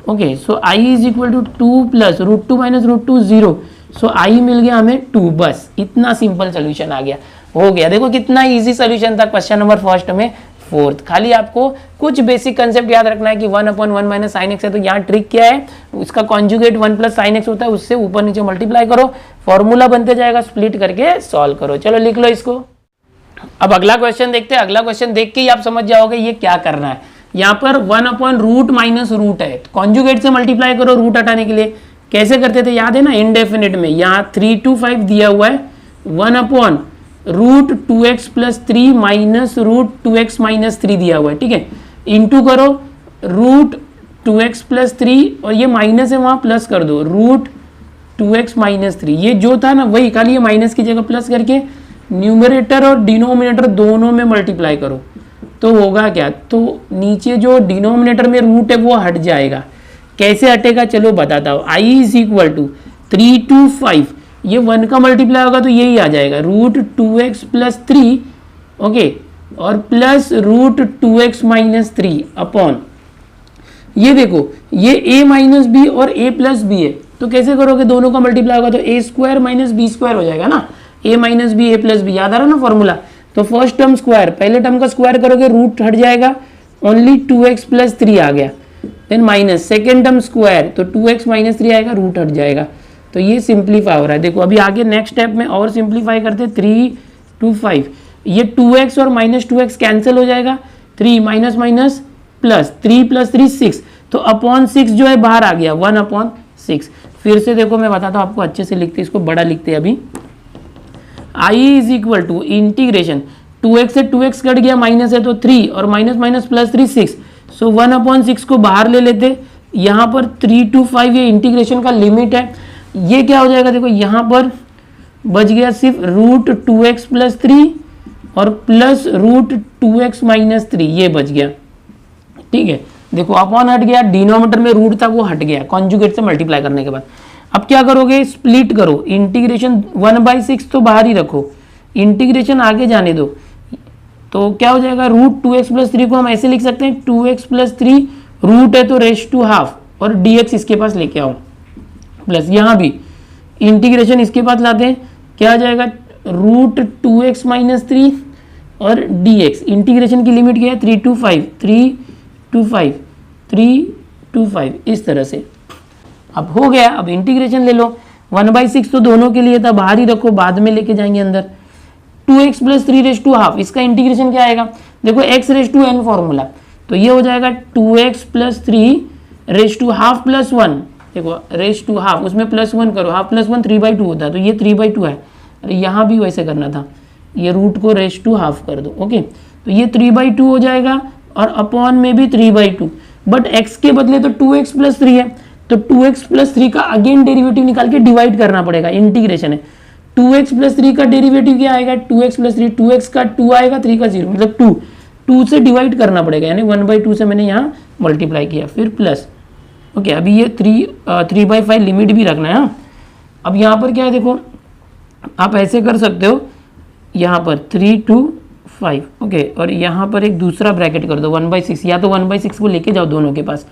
okay. So I is equal to 2 plus root 2 minus root 2 0, so I मिल गया हमें 2, बस इतना सिंपल सोल्यूशन आ गया, हो गया। देखो कितना इजी सोल्यूशन था क्वेश्चन नंबर फर्स्ट में, फोर्थ। खाली आपको कुछ बेसिक कंसेप्ट याद रखना है कि 1 अपॉन 1 माइनस साइन एक्स है, तो यहाँ ट्रिक क्या है, उसका कॉन्जुगेट 1 प्लस साइन एक्स होता है, उससे ऊपर नीचे मल्टीप्लाई करो, फॉर्मूला बनते जाएगा, स्प्लिट करके सॉल्व करो। चलो लिख लो इसको। अब अगला क्वेश्चन देखते हैं। अगला क्वेश्चन देख के ही आप समझ जाओगे ये क्या करना है। यहाँ पर 1 अपॉन रूट माइनस रूट है, कॉन्जुगेट से मल्टीप्लाई करो रूट हटाने के लिए। कैसे करते थे याद है ना, इनडेफिनिट में यहाँ 3 to 5 दिया हुआ है, 1 upon root 2x plus 3 minus root 2x minus 3 दिया हुआ है, ठीक है। इंटू करो रूट 2x प्लस 3, और ये माइनस है वहाँ प्लस कर दो, रूट 2x माइनस 3, ये जो था ना वही, खाली ये माइनस की जगह प्लस करके न्यूमरेटर और डिनोमिनेटर दोनों में मल्टीप्लाई करो, तो होगा क्या, तो नीचे जो डिनोमिनेटर में रूट है वो हट जाएगा। कैसे हटेगा चलो बताता हूँ। आई इज इक्वल टू 3 to 5, ये 1 का मल्टीप्लाई होगा तो यही आ जाएगा, रूट 2x प्लस 3, ओके, और plus root 2x minus 3 upon, ये देखो ये a माइनस बी और a प्लस बी है, तो कैसे करोगे, दोनों का मल्टीप्लाई होगा तो a square minus b square हो जाएगा ना, a minus b a plus b, याद आ रहा ना फॉर्मूला। तो फर्स्ट टर्म स्क्वायर, पहले टर्म का स्क्वायर करोगे रूट हट जाएगा, ओनली 2x प्लस 3 आ गया, then minus second term square, तो 2x माइनस 3 आएगा, रूट हट जाएगा, तो ये सिंप्लीफाई हो रहा है। देखो अभी आगे नेक्स्ट स्टेप में और सिंप्लीफाई करते, 3 to 5, ये 2x और -2x कैंसिल हो जाएगा, 3 माइनस माइनस प्लस, 3 + 3 6, तो अपॉन 6 जो है बाहर आ गया, 1/6। फिर से देखो मैं बताता हूँ आपको, अच्छे से लिखते, इसको बड़ा लिखते हैं अभी। I is equal to integration 2x से 2x कट गया, माइनस है तो 3 और माइनस माइनस प्लस 3 6, सो 1/6 को बाहर ले लेते, यहाँ पर 3 to 5 ये इंटीग्रेशन का लिमिट है। ये क्या हो जाएगा देखो, यहाँ पर बच गया सिर्फ √2x + 3 और प्लस √2x - 3, ये बच गया। ठीक है, देखो अपॉन हट गया, डिनोमिनेटर में रूट था वो हट गया कॉन्जुगेट से मल्टीप्लाई करने के बाद। अब क्या करोगे, स्प्लिट करो, इंटीग्रेशन 1/6 तो बाहर ही रखो, इंटीग्रेशन आगे जाने दो, तो क्या हो जाएगा, √2x + 3 को हम ऐसे लिख सकते हैं, 2x + 3 रूट है तो रेज़ टू हाफ और dx इसके पास लेके आओ, प्लस यहाँ भी इंटीग्रेशन इसके पास लाते हैं, क्या आ जाएगा, √2x - 3 और dx, इंटीग्रेशन की लिमिट क्या है, 3 to 5, 3 to 5, 3 to 5, इस तरह से। अब हो गया, अब इंटीग्रेशन ले लो, 1/6 तो दोनों के लिए था, बाहर ही रखो, बाद में लेके जाएंगे अंदर। 2x + 3 रेज़ टू हाफ, इसका इंटीग्रेशन क्या आएगा, देखो x raise to n formula, तो ये हो जाएगा 2x + 3 raise to half plus 1, देखो रेज़ टू हाफ, उसमें +1 करो, हाफ प्लस 1 3/2 होता है, तो ये 3/2 है। अरे यहाँ भी वैसे करना था, ये रूट को रेज़ टू हाफ कर दो, ओके, तो ये 3/2 हो जाएगा और अपॉन में भी 3/2, बट x के बदले तो 2x + 3 है, तो 2x + 3 का अगेन डेरिवेटिव निकाल के डिवाइड करना पड़ेगा, इंटीग्रेशन है। 2x + 3 का डेरिवेटिव क्या आएगा, 2x + 3, 2x का 2 आएगा, 3 का 0, मतलब 2 से डिवाइड करना पड़ेगा, यानी 1/2 से मैंने यहाँ मल्टीप्लाई किया, फिर प्लस, ओके। अभी ये 3/5 लिमिट भी रखना है। हाँ, अब यहाँ पर क्या है देखो, आप ऐसे कर सकते हो, यहाँ पर 3 to 5, ओके, और यहाँ पर एक दूसरा ब्रैकेट कर दो 1/6, या तो 1/6 को लेके जाओ दोनों के पास,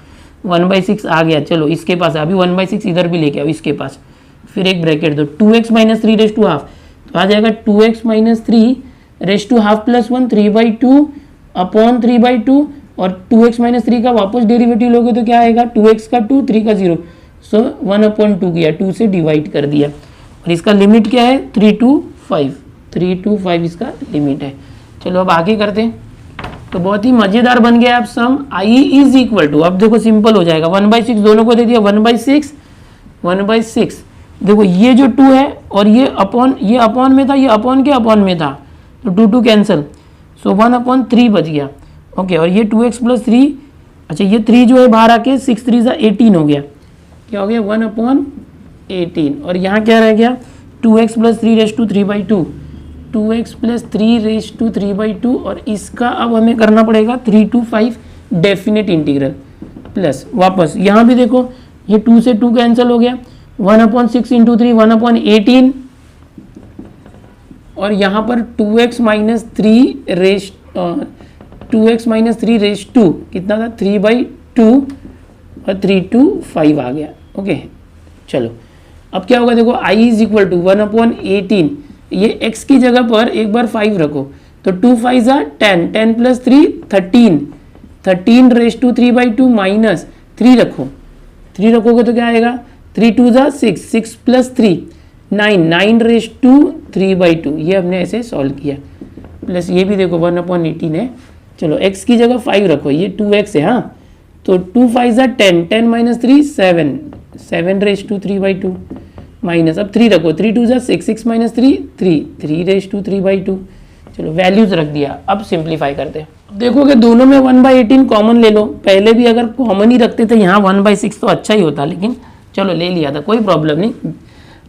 1/6 आ गया, चलो इसके पास, अभी 1/6 इधर भी लेके आओ इसके पास, फिर एक ब्रैकेट दो, 2x - 3 रेज़ टू हाफ, तो आ जाएगा 2x - 3 raise to half plus 1, 3/2 upon 3/2, और 2x - 3 का वापस डेरिवेटिव लोगे तो क्या आएगा, 2x का 2, 3 का 0, सो 1/2 किया, 2 से डिवाइड कर दिया, और इसका लिमिट क्या है, 3 to 5, 3 to 5 इसका लिमिट है। चलो अब आगे करते हैं, तो बहुत ही मजेदार बन गया अब सम I इज इक्वल टू, अब देखो सिंपल हो जाएगा, 1/6 दोनों को दे दिया, 1/6, देखो ये जो 2 है और ये अपॉन में था, ये अपॉन के अपॉन में था, तो 2 कैंसिल, सो 1/3 बच गया, ओके, और ये 2x + 3, अच्छा ये 3 जो है बाहर आके 6 3 18 हो गया, क्या हो गया, 1/18, और यहाँ क्या रह गया, 2x + 3 raise to 3/2, 2x + 3 raise to 3/2, और इसका अब हमें करना पड़ेगा 3 to 5 डेफिनेट इंटीग्रल, प्लस वापस यहाँ भी देखो, ये 2 से 2 कैंसिल हो गया, 1/6 × 3 1/18, और यहाँ पर 2x - 3 रेज़ टू कितना था, 3/2, और 3 to 5 आ गया, ओके। चलो अब क्या होगा देखो, I इज इक्वल टू 1/18, ये x की जगह पर एक बार 5 रखो, तो 2 5 10, 10 + 3 13, 13 रेज़ टू 3/2 माइनस 3 रखो, 3 रखोगे तो क्या आएगा, 3 2 6, 6 + 3 9, 9 रेज़ टू 3/2, ये हमने ऐसे सॉल्व किया, प्लस ये भी देखो 1/18 है, चलो x की जगह 5 रखो, ये 2x है, हाँ, तो 2 5 10, 10 - 3 7, 7 रेज़ टू 3/2 माइनस, अब 3 रखो, 3 2 6, 6 - 3 3, 3 रेज़ टू 3/2, चलो वैल्यूज रख दिया। अब सिंप्लीफाई करते हैं, देखोगे दोनों में 1/18 कॉमन ले लो, पहले भी अगर कॉमन ही रखते थे यहाँ 1/6 तो अच्छा ही होता, लेकिन चलो ले लिया था, कोई प्रॉब्लम नहीं।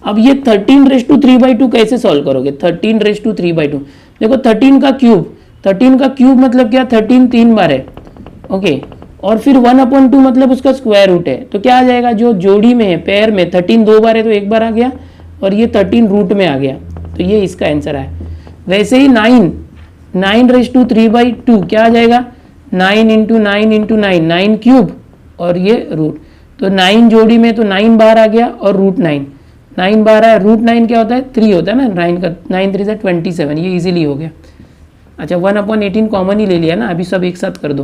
अब ये 13 रेज़ टू 3/2 कैसे सॉल्व करोगे, 13 रेज़ टू 3/2, देखो 13 का क्यूब मतलब क्या, 13 3 बार है, ओके, और फिर 1/2 मतलब उसका स्क्वायर रूट है, तो क्या आ जाएगा, जो जोड़ी में है, पेयर में 13 2 बार है तो एक बार आ गया, और ये 13 रूट में आ गया, तो ये इसका आंसर है। वैसे ही 9 रेज़ टू 3/2 क्या आ जाएगा, 9 × 9 × 9, 9 क्यूब, और ये रूट, तो 9 जोड़ी में तो 9 बाहर आ गया, और √9 बाहर आया, √9 क्या होता है, 3 होता है ना, 9 का 9 3 27, ये इजीली हो गया। अच्छा 1/18 कॉमन ही ले लिया ना, अभी सब एक साथ कर दो,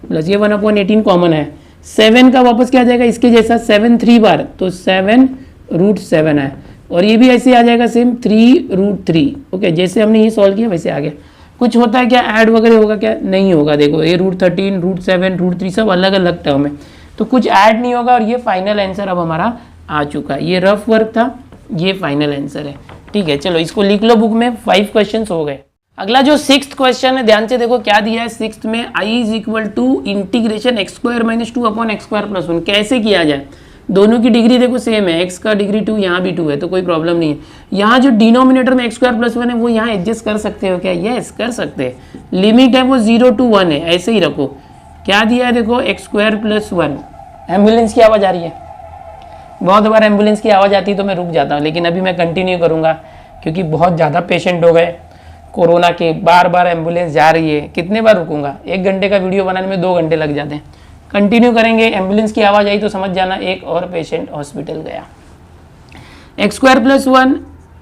प्लस ये 1/18 कॉमन है, 7 का वापस क्या आ जाएगा, इसके जैसा 7 3 बार, तो 7 √7 है, और ये भी ऐसे आ जाएगा सेम 3 √3, ओके, जैसे हमने ये सॉल्व किया वैसे आ गया। कुछ होता है क्या, ऐड वगैरह होगा क्या, नहीं होगा। देखो ये √13, √7, √3 सब अलग अलग टर्म है, तो कुछ ऐड नहीं होगा। और ये फाइनल आंसर अब हमारा आ चुका है। ये रफ वर्क था, ये फाइनल आंसर है। ठीक है, चलो इसको लिख लो बुक में। 5 क्वेश्चन हो गए। अगला जो 6th क्वेश्चन है, ध्यान से देखो क्या दिया है 6th में, I = integration x² - 2 upon x²+1 कैसे किया जाए। दोनों की डिग्री देखो सेम है, x का डिग्री 2, यहाँ भी 2 है, तो कोई प्रॉब्लम नहीं है। यहाँ जो डिनोमिनेटर में x²+1 है वो यहाँ एडजस्ट कर सकते हो क्या, यस कर सकते हैं। लिमिट है वो 0 to 1 है, ऐसे ही रखो। क्या दिया है देखो x²+1। एम्बुलेंस की आवाज़ आ रही है, बहुत बार एम्बुलेंस की आवाज़ आती है तो मैं रुक जाता हूँ, लेकिन अभी मैं कंटिन्यू करूँगा क्योंकि बहुत ज़्यादा पेशेंट हो गए कोरोना के, बार बार एम्बुलेंस जा रही है। कितने बार रुकूंगा, 1 घंटे का वीडियो बनाने में 2 घंटे लग जाते हैं। कंटिन्यू करेंगे। एम्बुलेंस की आवाज़ आई तो समझ जाना एक और पेशेंट हॉस्पिटल गया। x²+1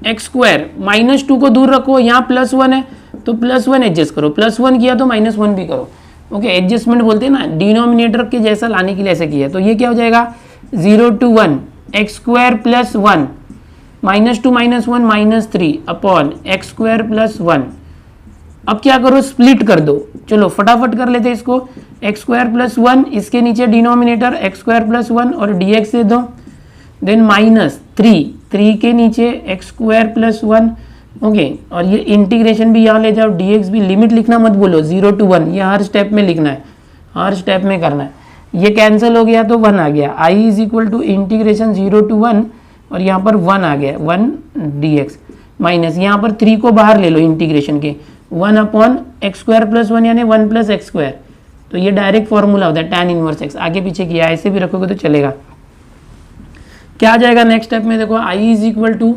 x² -2 को दूर रखो, यहाँ +1 है तो +1 एडजस्ट करो, +1 किया तो -1 भी करो। ओके, एडजस्टमेंट बोलते हैं ना, डिनोमिनेटर के जैसा लाने के लिए ऐसे किया। तो ये क्या हो जाएगा 0 to 1 x²+1 -2 -1 -3 अपॉन x²+1। अब क्या करो, स्प्लिट कर दो। चलो फटाफट कर लेते इसको। x²+1 इसके नीचे डिनोमिनेटर x²+1 और dx दे दो। देन -3 के नीचे x²+1। ओके, और ये इंटीग्रेशन भी यहाँ ले जाओ, dx भी। लिमिट लिखना मत बोलो 0 to 1, ये हर स्टेप में लिखना है, हर स्टेप में करना है। ये कैंसिल हो गया तो 1 आ गया। I = इंटीग्रेशन 0 to 1 और यहाँ पर 1 आ गया, 1 dx माइनस यहाँ पर 3 को बाहर ले लो इंटीग्रेशन के, 1 अपॉन x²+1 यानी 1 + x²। तो ये डायरेक्ट फॉर्मूला होता है tan इनवर्स x। आगे पीछे किया, ऐसे भी रखोगे तो चलेगा। क्या आ जाएगा नेक्स्ट स्टेप में, देखो I =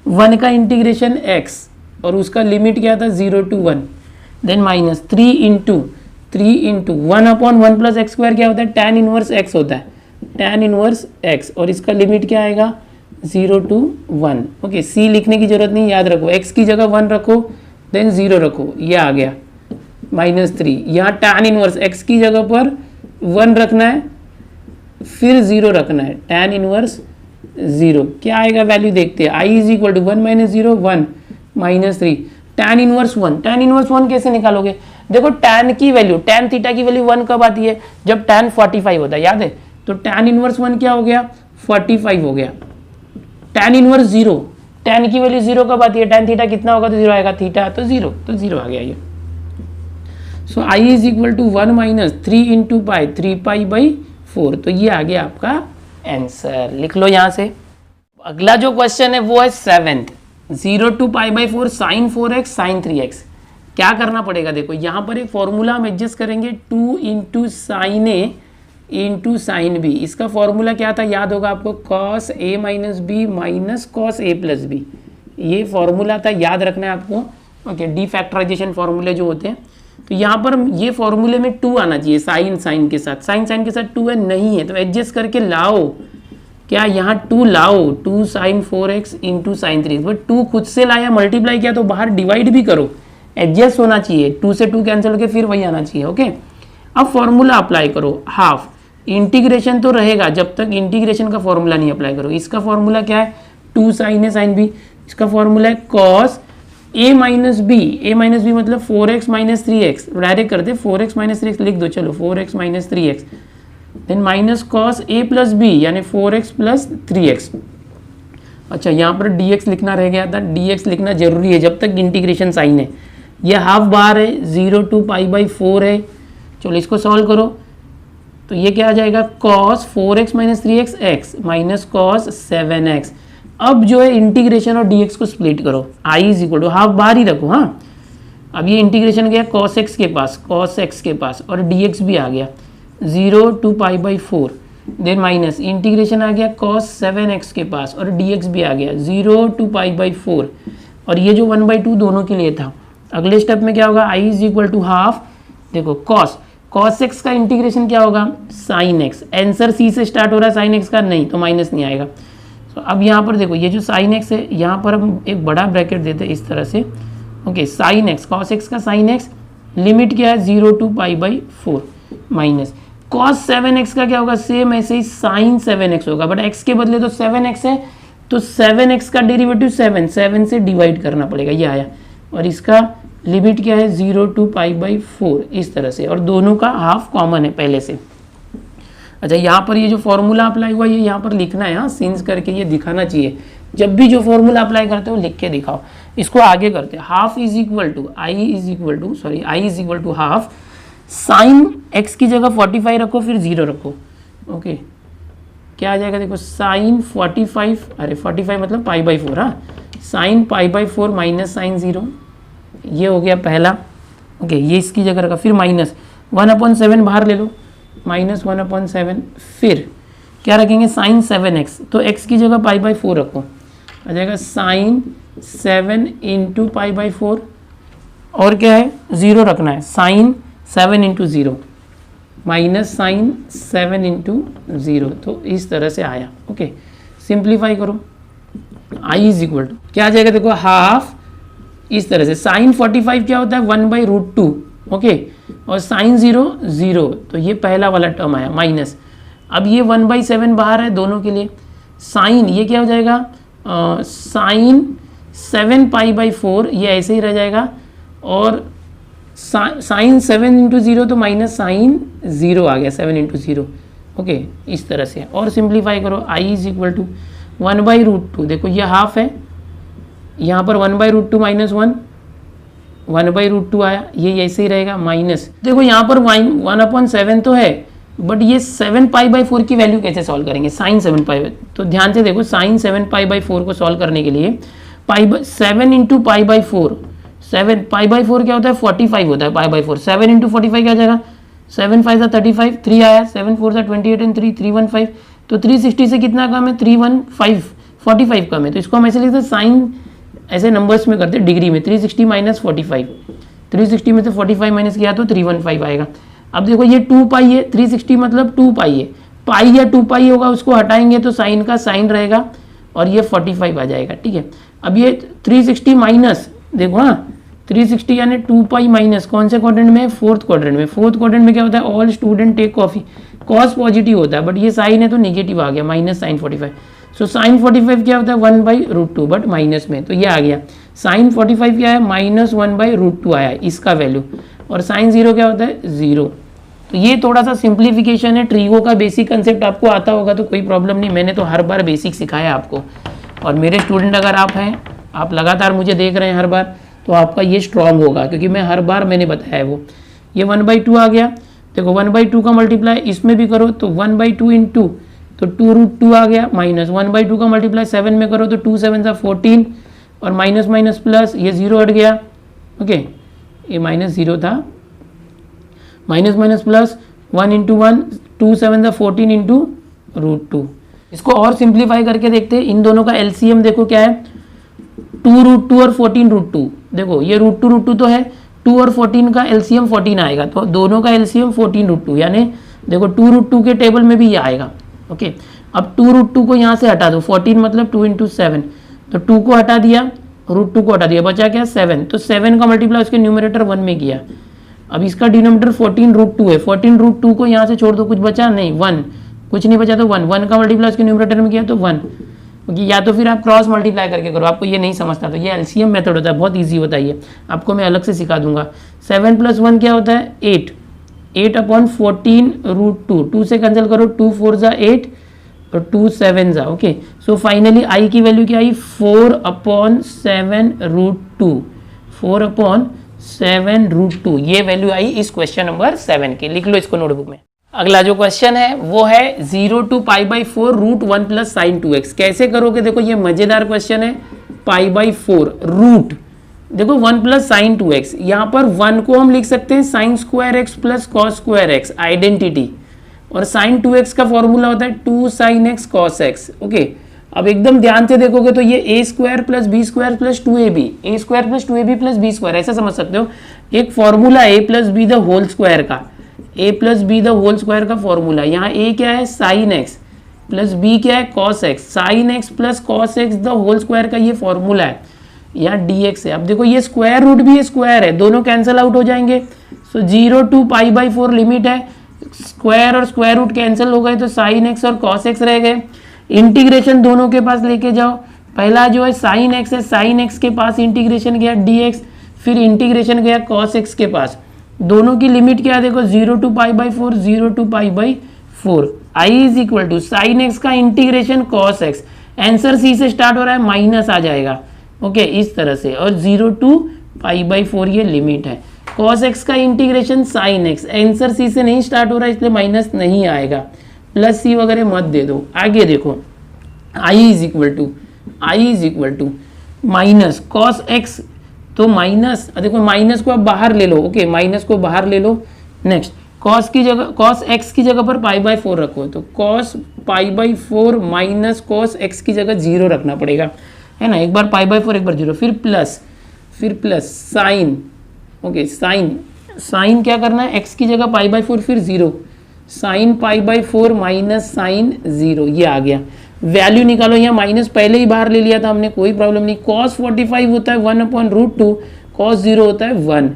1 का इंटीग्रेशन x और उसका लिमिट क्या था 0 to 1। देन -3 × 1 अपॉन 1 + x² क्या होता है, tan इनवर्स x होता है, tan इनवर्स x। और इसका लिमिट क्या आएगा 0 to 1। ओके, c लिखने की जरूरत नहीं, याद रखो। x की जगह 1 रखो, देन 0 रखो, ये आ गया -3। यहाँ tan इनवर्स x की जगह पर 1 रखना है, फिर 0 रखना है, tan इनवर्स 0। क्या आएगा वैल्यू देखते हैं। I = 1 - 0 1 -3 tan inverse 1। tan inverse 1 कैसे निकालोगे, देखो tan की वैल्यू, tan थीटा की वैल्यू 1 कब आती है, जब tan 45 होता है, याद है। तो tan इनवर्स 1 क्या हो गया 45 हो गया। tan इनवर्स 0, tan की वैल्यू 0 कब आती है, tan थीटा कितना होगा तो 0 आएगा, थीटा तो 0, तो 0 आ गया ये। सो I = 1 - 3 × π, 3π/4। तो ये आ गया आपका आंसर, लिख लो यहाँ से। अगला जो क्वेश्चन है वो है 7th, 0 to π/4 sin 4x sin 3x। क्या करना पड़ेगा, देखो यहाँ पर एक फॉर्मूला हम एडजस्ट करेंगे, 2 × sin a × sin b। इसका फॉर्मूला क्या था, याद होगा आपको, cos a - b - cos a + b। ये फॉर्मूला था, याद रखना है आपको। ओके, डी फैक्टराइजेशन फॉर्मूले जो होते हैं। तो यहाँ पर ये फॉर्मूले में 2 आना चाहिए, साइन के साथ, साइन के साथ 2 है, नहीं है तो एडजस्ट करके लाओ। क्या यहाँ 2 लाओ, 2 sin 4x × sin 3x। But 2 खुद से लाया, मल्टीप्लाई किया तो बाहर डिवाइड भी करो, एडजस्ट होना चाहिए। 2 से 2 कैंसिल होकर फिर वही आना चाहिए। ओके, अब फॉर्मूला अप्लाई करो, हाफ इंटीग्रेशन तो रहेगा जब तक इंटीग्रेशन का फॉर्मूला नहीं अप्लाई करो। इसका फॉर्मूला क्या है, 2 sin a sin b। इसका फॉर्मूला है cos a - b, a - b मतलब 4x - 3x। डायरेक्ट करते 4x - 3x लिख दो, चलो 4x - 3x। Then minus cos a + b यानी 4x + 3x। अच्छा, यहाँ पर dx लिखना रह गया था, dx लिखना जरूरी है जब तक इंटीग्रेशन साइन है। यह हाफ बार है, 0 to π/4 है। चलो इसको सॉल्व करो, तो ये क्या आ जाएगा, cos 4x - 3x x minus cos 7x। अब जो है इंटीग्रेशन और dx को स्प्लिट करो, I = हाफ बार ही रखो। हाँ, अब ये इंटीग्रेशन गया cos x के पास, cos x के पास, और dx भी आ गया 0 to π/4। देन माइनस इंटीग्रेशन आ गया cos 7x के पास और dx भी आ गया 0 to π/4। और ये जो 1/2 दोनों के लिए था। अगले स्टेप में क्या होगा, I = हाफ। देखो cos x का इंटीग्रेशन क्या होगा, sin x। आंसर c से स्टार्ट हो रहा है, sin x का नहीं तो माइनस नहीं आएगा। तो अब यहाँ पर देखो, ये जो sin x है, यहाँ पर हम एक बड़ा ब्रैकेट देते हैं इस तरह से। Okay, sin x, cos x का sin x, लिमिट क्या है 0 to π/4 माइनस cos 7x का क्या होगा, सेम ऐसे ही sin 7x होगा, बट x के बदले तो 7x है, तो 7x का डेरिवेटिव 7 से डिवाइड करना पड़ेगा, ये आया। और इसका लिमिट क्या है 0 to π/4 इस तरह से, और दोनों का हाफ कॉमन है पहले से। अच्छा, यहाँ पर ये जो फॉर्मूला अप्लाई हुआ ये यहाँ पर लिखना है, यहाँ सिंस करके ये दिखाना चाहिए। जब भी जो फॉर्मूला अप्लाई करते हो लिख के दिखाओ। इसको आगे करते हैं, half is equal to I is equal to half sine x की जगह 45 रखो फिर 0 रखो। ओके, क्या आ जाएगा देखो, साइन 45, अरे 45 मतलब π/4, हाँ, साइन π/4 माइनस साइन 0, ये हो गया पहला। ओके, ये इसकी जगह रखा, फिर माइनस 1/7 बाहर ले लो, -1/7, फिर क्या रखेंगे साइन 7x, तो x की जगह π/4 रखो, आ जाएगा साइन 7 × π/4, और क्या है 0 रखना है, साइन 7 × 0 माइनस साइन 7 × 0, तो इस तरह से आया। ओके, सिंप्लीफाई करो, i इज इक्वल टू क्या आ जाएगा देखो, हाफ इस तरह से, साइन 45 क्या होता है 1/√2, ओके, और साइन 0 0, तो ये पहला वाला टर्म आया माइनस। अब ये 1/7 बाहर है दोनों के लिए, साइन ये क्या हो जाएगा साइन 7 π/4, ये ऐसे ही रह जाएगा, और साइन 7 × 0 तो माइनस साइन 0 आ गया 7 × 0। ओके, इस तरह से, और सिंप्लीफाई करो, i इज इक्वल टू 1/√2, देखो ये हाफ है, यहाँ पर 1/√2 माइनस 1/√2 आया, ये ऐसे ही रहेगा माइनस। देखो यहाँ पर 1/7 तो है, बट ये 7 π/4 की वैल्यू कैसे सॉल्व करेंगे, साइन 7 π, तो ध्यान से देखो, साइन 7 π/4 को सॉल्व करने के लिए 7 × π/4, 7 π/4 क्या होता है 45 होता है, π/4 7 × 45 क्या जाएगा, 7 5 35, 3 आया, 7 4 28 एंड 3 315, तो 360 से कितना कम है 315, 45 कम है, तो इसको हम ऐसे लिखते हैं, साइन ऐसे नंबर्स में करते हैं डिग्री में, 360 - 45, 360 में से 45 माइनस किया तो 315 आएगा। अब देखो ये 2π है, 360 मतलब 2π है, पाई या 2π होगा उसको हटाएंगे तो साइन का साइन रहेगा, और ये 45 आ जाएगा। ठीक है, अब ये 360 माइनस देखो, हाँ 360 यानी 2π माइनस कौन से क्वाड्रेंट में, फोर्थ क्वाड्रेंट में। फोर्थ क्वाड्रेंट में क्या होता है, all student take coffee, cos positive होता है, बट ये साइन है तो नेगेटिव आ गया, माइनस साइन 45। सो साइन 45 क्या होता है 1/√2, बट माइनस में, तो ये आ गया साइन 45 क्या है -1/√2 आया इसका वैल्यू, और साइन 0 क्या होता है 0। तो ये थोड़ा सा सिंप्लीफिकेशन है, ट्रीगो का बेसिक कंसेप्ट आपको आता होगा तो कोई प्रॉब्लम नहीं, मैंने तो हर बार बेसिक सिखाया आपको, और मेरे स्टूडेंट अगर आप हैं, आप लगातार मुझे देख रहे हैं हर बार, तो आपका ये स्ट्रॉन्ग होगा, क्योंकि मैं हर बार मैंने बताया है वो। ये 1/2 आ गया, देखो 1/2 का मल्टीप्लाई इसमें भी करो तो 1/2 × तो 2√2 आ गया, माइनस 1/2 का मल्टीप्लाई 7 में करो तो 2 7 14, और माइनस माइनस प्लस, ये 0 हट गया। ओके, ये -0 था, माइनस माइनस प्लस 1 × 1, 2 7 14 × √2। इसको और सिंप्लीफाई करके देखते हैं, इन दोनों का एलसीएम देखो क्या है 2√2 और 14√2, देखो ये √2 तो है, 2 और 14 का एलसीएम 14 आएगा, तो दोनों का एलसीएम 14√2, यानी देखो 2√2 के टेबल में भी ये आएगा। ओके, अब 2√2 को यहाँ से हटा दो, 14 मतलब 2 × 7, तो 2 को हटा दिया, √2 को हटा दिया, बचा क्या 7, तो 7 का मल्टीप्लाई उसके न्यूमरेटर 1 में किया। अब इसका डिनोमिनेटर 14√2 है, 14√2 को यहाँ से छोड़ दो, कुछ बचा नहीं, 1, कुछ नहीं बचा तो 1 का मल्टीप्लाई उसके न्यूमरेटर में किया तो 1। क्योंकि या तो फिर आप क्रॉस मल्टीप्लाई करके करो, आपको ये नहीं समझता तो ये एलसीएम मेथड होता है, बहुत ईजी होता है ये, आपको मैं अलग से सिखा दूंगा। 7 + 1 क्या होता है 8, 8/14√2, 2 से कैंसिल करो, 2 4 = 8 और 2 7 = ओके। सो फाइनली आई की वैल्यू क्या आई 4/7√2, 4/7√2, ये वैल्यू आई इस क्वेश्चन नंबर 7 की। लिख लो इसको नोटबुक में। अगला जो क्वेश्चन है वो है 0 to π/4 √1 + sin 2x। कैसे करोगे, देखो ये मजेदार क्वेश्चन है, π/4 रूट, देखो 1 + sin 2x, यहाँ पर 1 को हम लिख सकते हैं sin² x + cos² x, identity, और sin 2x का फॉर्मूला होता है 2 sin x cos x। Okay, अब एकदम ध्यान से देखोगे तो ये a² + b² + 2ab, a² + 2ab + b², ऐसा समझ सकते हो, एक formula a + b the whole square का, a + b the whole square का फॉर्मूला, यहाँ a क्या है sin x + b क्या है cos x, sin x + cos x the whole square का ये फॉर्मूला है, यहाँ dx है। अब देखो ये स्क्वायर रूट भी स्क्वायर है, दोनों कैंसिल आउट हो जाएंगे, सो 0 to π/4 लिमिट है, स्क्वायर और स्क्वायर रूट कैंसिल हो गए तो sin x और cos x रह गए। इंटीग्रेशन दोनों के पास लेके जाओ, पहला जो है sin x है, sin x के पास इंटीग्रेशन गया dx, फिर इंटीग्रेशन गया cos x के पास, दोनों की लिमिट क्या है देखो 0 to π/4, 0 to π/4, i is equal to sine x का integration cos x, answer C से स्टार्ट हो रहा है माइनस आ जाएगा, ओके इस तरह से, और 0 to π/4 ये लिमिट है, cos x का integration sin x, answer C से नहीं स्टार्ट हो रहा है इसलिए माइनस नहीं आएगा, प्लस सी वगैरह मत दे दो। आगे देखो i is equal to minus cos x, तो माइनस देखो माइनस को आप बाहर ले लो, ओके माइनस को बाहर ले लो। नेक्स्ट cos की जगह cos x की जगह पर π/4 रखो, तो cos π/4 माइनस cos x की जगह 0 रखना पड़ेगा, है ना, एक बार π/4 एक बार 0, फिर प्लस साइन, ओके साइन क्या करना है, x की जगह π/4 फिर 0, साइन π/4 माइनस साइन 0, ये आ गया। वैल्यू निकालो, यहाँ माइनस पहले ही बाहर ले लिया था हमने, कोई प्रॉब्लम नहीं। cos 45 होता है 1/√2, cos 0 होता है 1,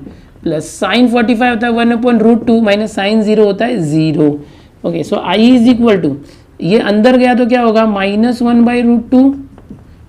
प्लस साइन 45 होता है 1/√2 माइनस साइन 0 होता है 0, okay. So i is equal to, ये अंदर गया तो क्या होगा -1/√2,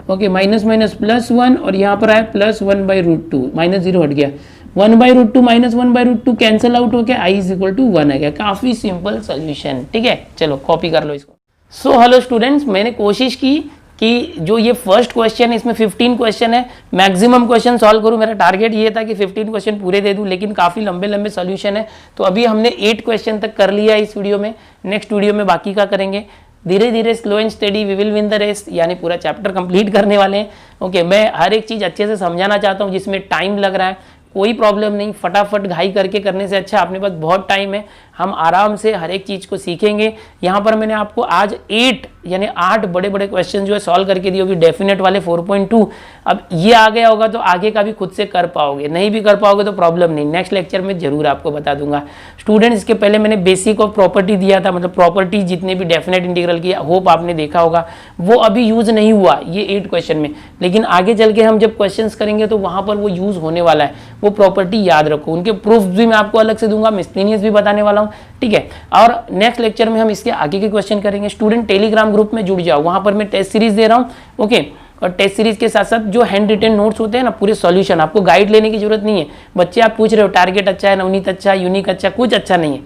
ओके माइनस माइनस प्लस 1, और यहाँ पर आया +1/√2, माइनस 0 हट गया, 1/√2 माइनस 1/√2 कैंसिल आउट हो गया, i इज इक्वल टू 1 आ गया। काफी सिंपल सोल्यूशन, ठीक है, चलो कॉपी कर लो इसको। सो हेलो स्टूडेंट्स, मैंने कोशिश की कि जो ये फर्स्ट क्वेश्चन है इसमें 15 क्वेश्चन है, मैक्सिमम क्वेश्चन सॉल्व करूं। मेरा टारगेट ये था कि 15 क्वेश्चन पूरे दे दूं, लेकिन काफ़ी लंबे लंबे सॉल्यूशन है, तो अभी हमने 8 क्वेश्चन तक कर लिया इस वीडियो में। नेक्स्ट वीडियो में बाकी का करेंगे। धीरे धीरे slow and study we will win the race, यानी पूरा चैप्टर कंप्लीट करने वाले हैं, ओके। मैं हर एक चीज़ अच्छे से समझाना चाहता हूँ, जिसमें टाइम लग रहा है कोई प्रॉब्लम नहीं, फटाफट घाई करके करने से अच्छा अपने पास बहुत टाइम है, हम आराम से हर एक चीज़ को सीखेंगे। यहाँ पर मैंने आपको आज 8 बड़े बड़े क्वेश्चन जो है सॉल्व करके दिए, भी डेफिनेट वाले 4.2। अब ये आ गया होगा तो आगे का भी खुद से कर पाओगे, नहीं भी कर पाओगे तो प्रॉब्लम नहीं, नेक्स्ट लेक्चर में जरूर आपको बता दूंगा। स्टूडेंट्स, इसके पहले मैंने बेसिक ऑफ प्रॉपर्टी दिया था, मतलब प्रॉपर्टी जितने भी डेफिनेट इंटीग्रल की, होप आपने देखा होगा, वो अभी यूज नहीं हुआ ये 8 क्वेश्चन में, लेकिन आगे चल के हम जब क्वेश्चन करेंगे तो वहां पर वो यूज होने वाला है। वो प्रॉपर्टी याद रखो, उनके प्रूफ भी मैं आपको अलग से दूंगा, मिसलेनियस भी बताने वाला हूँ, ठीक है। और नेक्स्ट लेक्चर में हम इसके आगे के क्वेश्चन करेंगे। स्टूडेंट टेलीग्राम ग्रुप में जुड़ जाओ, वहां पर मैं टेस्ट सीरीज दे रहा हूँ, ओके। और टेस्ट सीरीज के साथ साथ जो हैंड रिटन नोट्स होते हैं ना, पूरे सॉल्यूशन, आपको गाइड लेने की जरूरत नहीं है। बच्चे आप पूछ रहे हो टारगेट अच्छा है, नवनीत अच्छा है, यूनिक अच्छा, कुछ अच्छा नहीं है,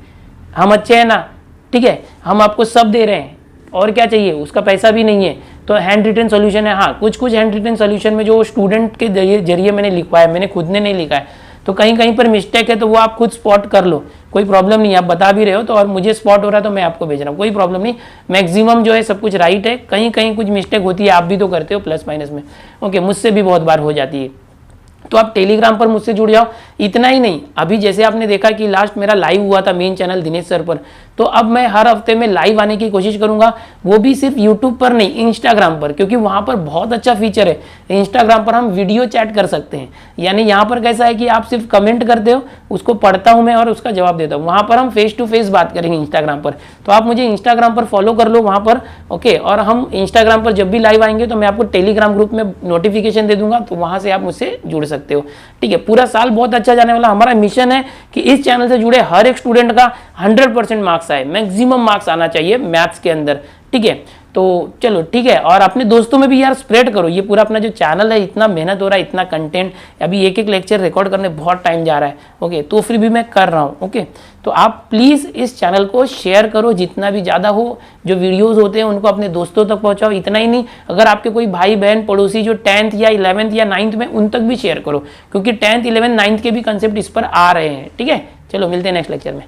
हम अच्छे हैं ना, ठीक है, हम आपको सब दे रहे हैं, और क्या चाहिए, उसका पैसा भी नहीं है। तो हैंड रिटन सॉल्यूशन है, हाँ कुछ हैंड रिटन सॉल्यूशन में जो स्टूडेंट के जरिए मैंने लिखवाया, मैंने खुद ने नहीं लिखा है, तो कहीं कहीं पर मिस्टेक है तो वो आप खुद स्पॉट कर लो, कोई प्रॉब्लम नहीं, आप बता भी रहे हो तो, और मुझे स्पॉट हो रहा है तो मैं आपको भेज रहा हूँ, कोई प्रॉब्लम नहीं। मैक्सिमम जो है सब कुछ राइट है, कहीं कहीं कुछ मिस्टेक होती है, आप भी तो करते हो प्लस माइनस में, ओके, मुझसे भी बहुत बार हो जाती है। तो आप टेलीग्राम पर मुझसे जुड़ जाओ। इतना ही नहीं, अभी जैसे आपने देखा कि लास्ट मेरा लाइव हुआ था मेन चैनल दिनेश सर पर, तो अब मैं हर हफ्ते में लाइव आने की कोशिश करूंगा, वो भी सिर्फ यूट्यूब पर नहीं, इंस्टाग्राम पर, क्योंकि वहां पर बहुत अच्छा फीचर है। इंस्टाग्राम पर हम वीडियो चैट कर सकते हैं, यानी यहाँ पर कैसा है कि आप सिर्फ कमेंट करते हो, उसको पढ़ता हूँ मैं और उसका जवाब देता हूँ। वहां पर हम फेस टू फेस बात करेंगे इंस्टाग्राम पर, तो आप मुझे इंस्टाग्राम पर फॉलो कर लो वहां पर, ओके। और हम इंस्टाग्राम पर जब भी लाइव आएंगे तो मैं आपको टेलीग्राम ग्रुप में नोटिफिकेशन दे दूंगा, तो वहां से आप मुझसे जुड़ सकते हो, ठीक है। पूरा साल बहुत अच्छा जाने वाला। हमारा मिशन है कि इस चैनल से जुड़े हर एक स्टूडेंट का 100% मार्क्स आए, मैक्सिमम मार्क्स आना चाहिए मैथ्स के अंदर, ठीक है। तो चलो ठीक है, और अपने दोस्तों में भी यार स्प्रेड करो, ये पूरा अपना जो चैनल है, इतना मेहनत हो रहा है, इतना कंटेंट, अभी एक लेक्चर रिकॉर्ड करने बहुत टाइम जा रहा है, ओके, तो फिर भी मैं कर रहा हूँ, ओके। तो आप प्लीज़ इस चैनल को शेयर करो जितना भी ज़्यादा हो, जो वीडियोज़ होते हैं उनको अपने दोस्तों तक पहुँचाओ। इतना ही नहीं, अगर आपके कोई भाई बहन पड़ोसी जो 10th या 11th या 9th में, उन तक भी शेयर करो, क्योंकि 10th 11th 9th के भी कंसेप्ट इस पर आ रहे हैं, ठीक है। चलो मिलते हैं नेक्स्ट लेक्चर में।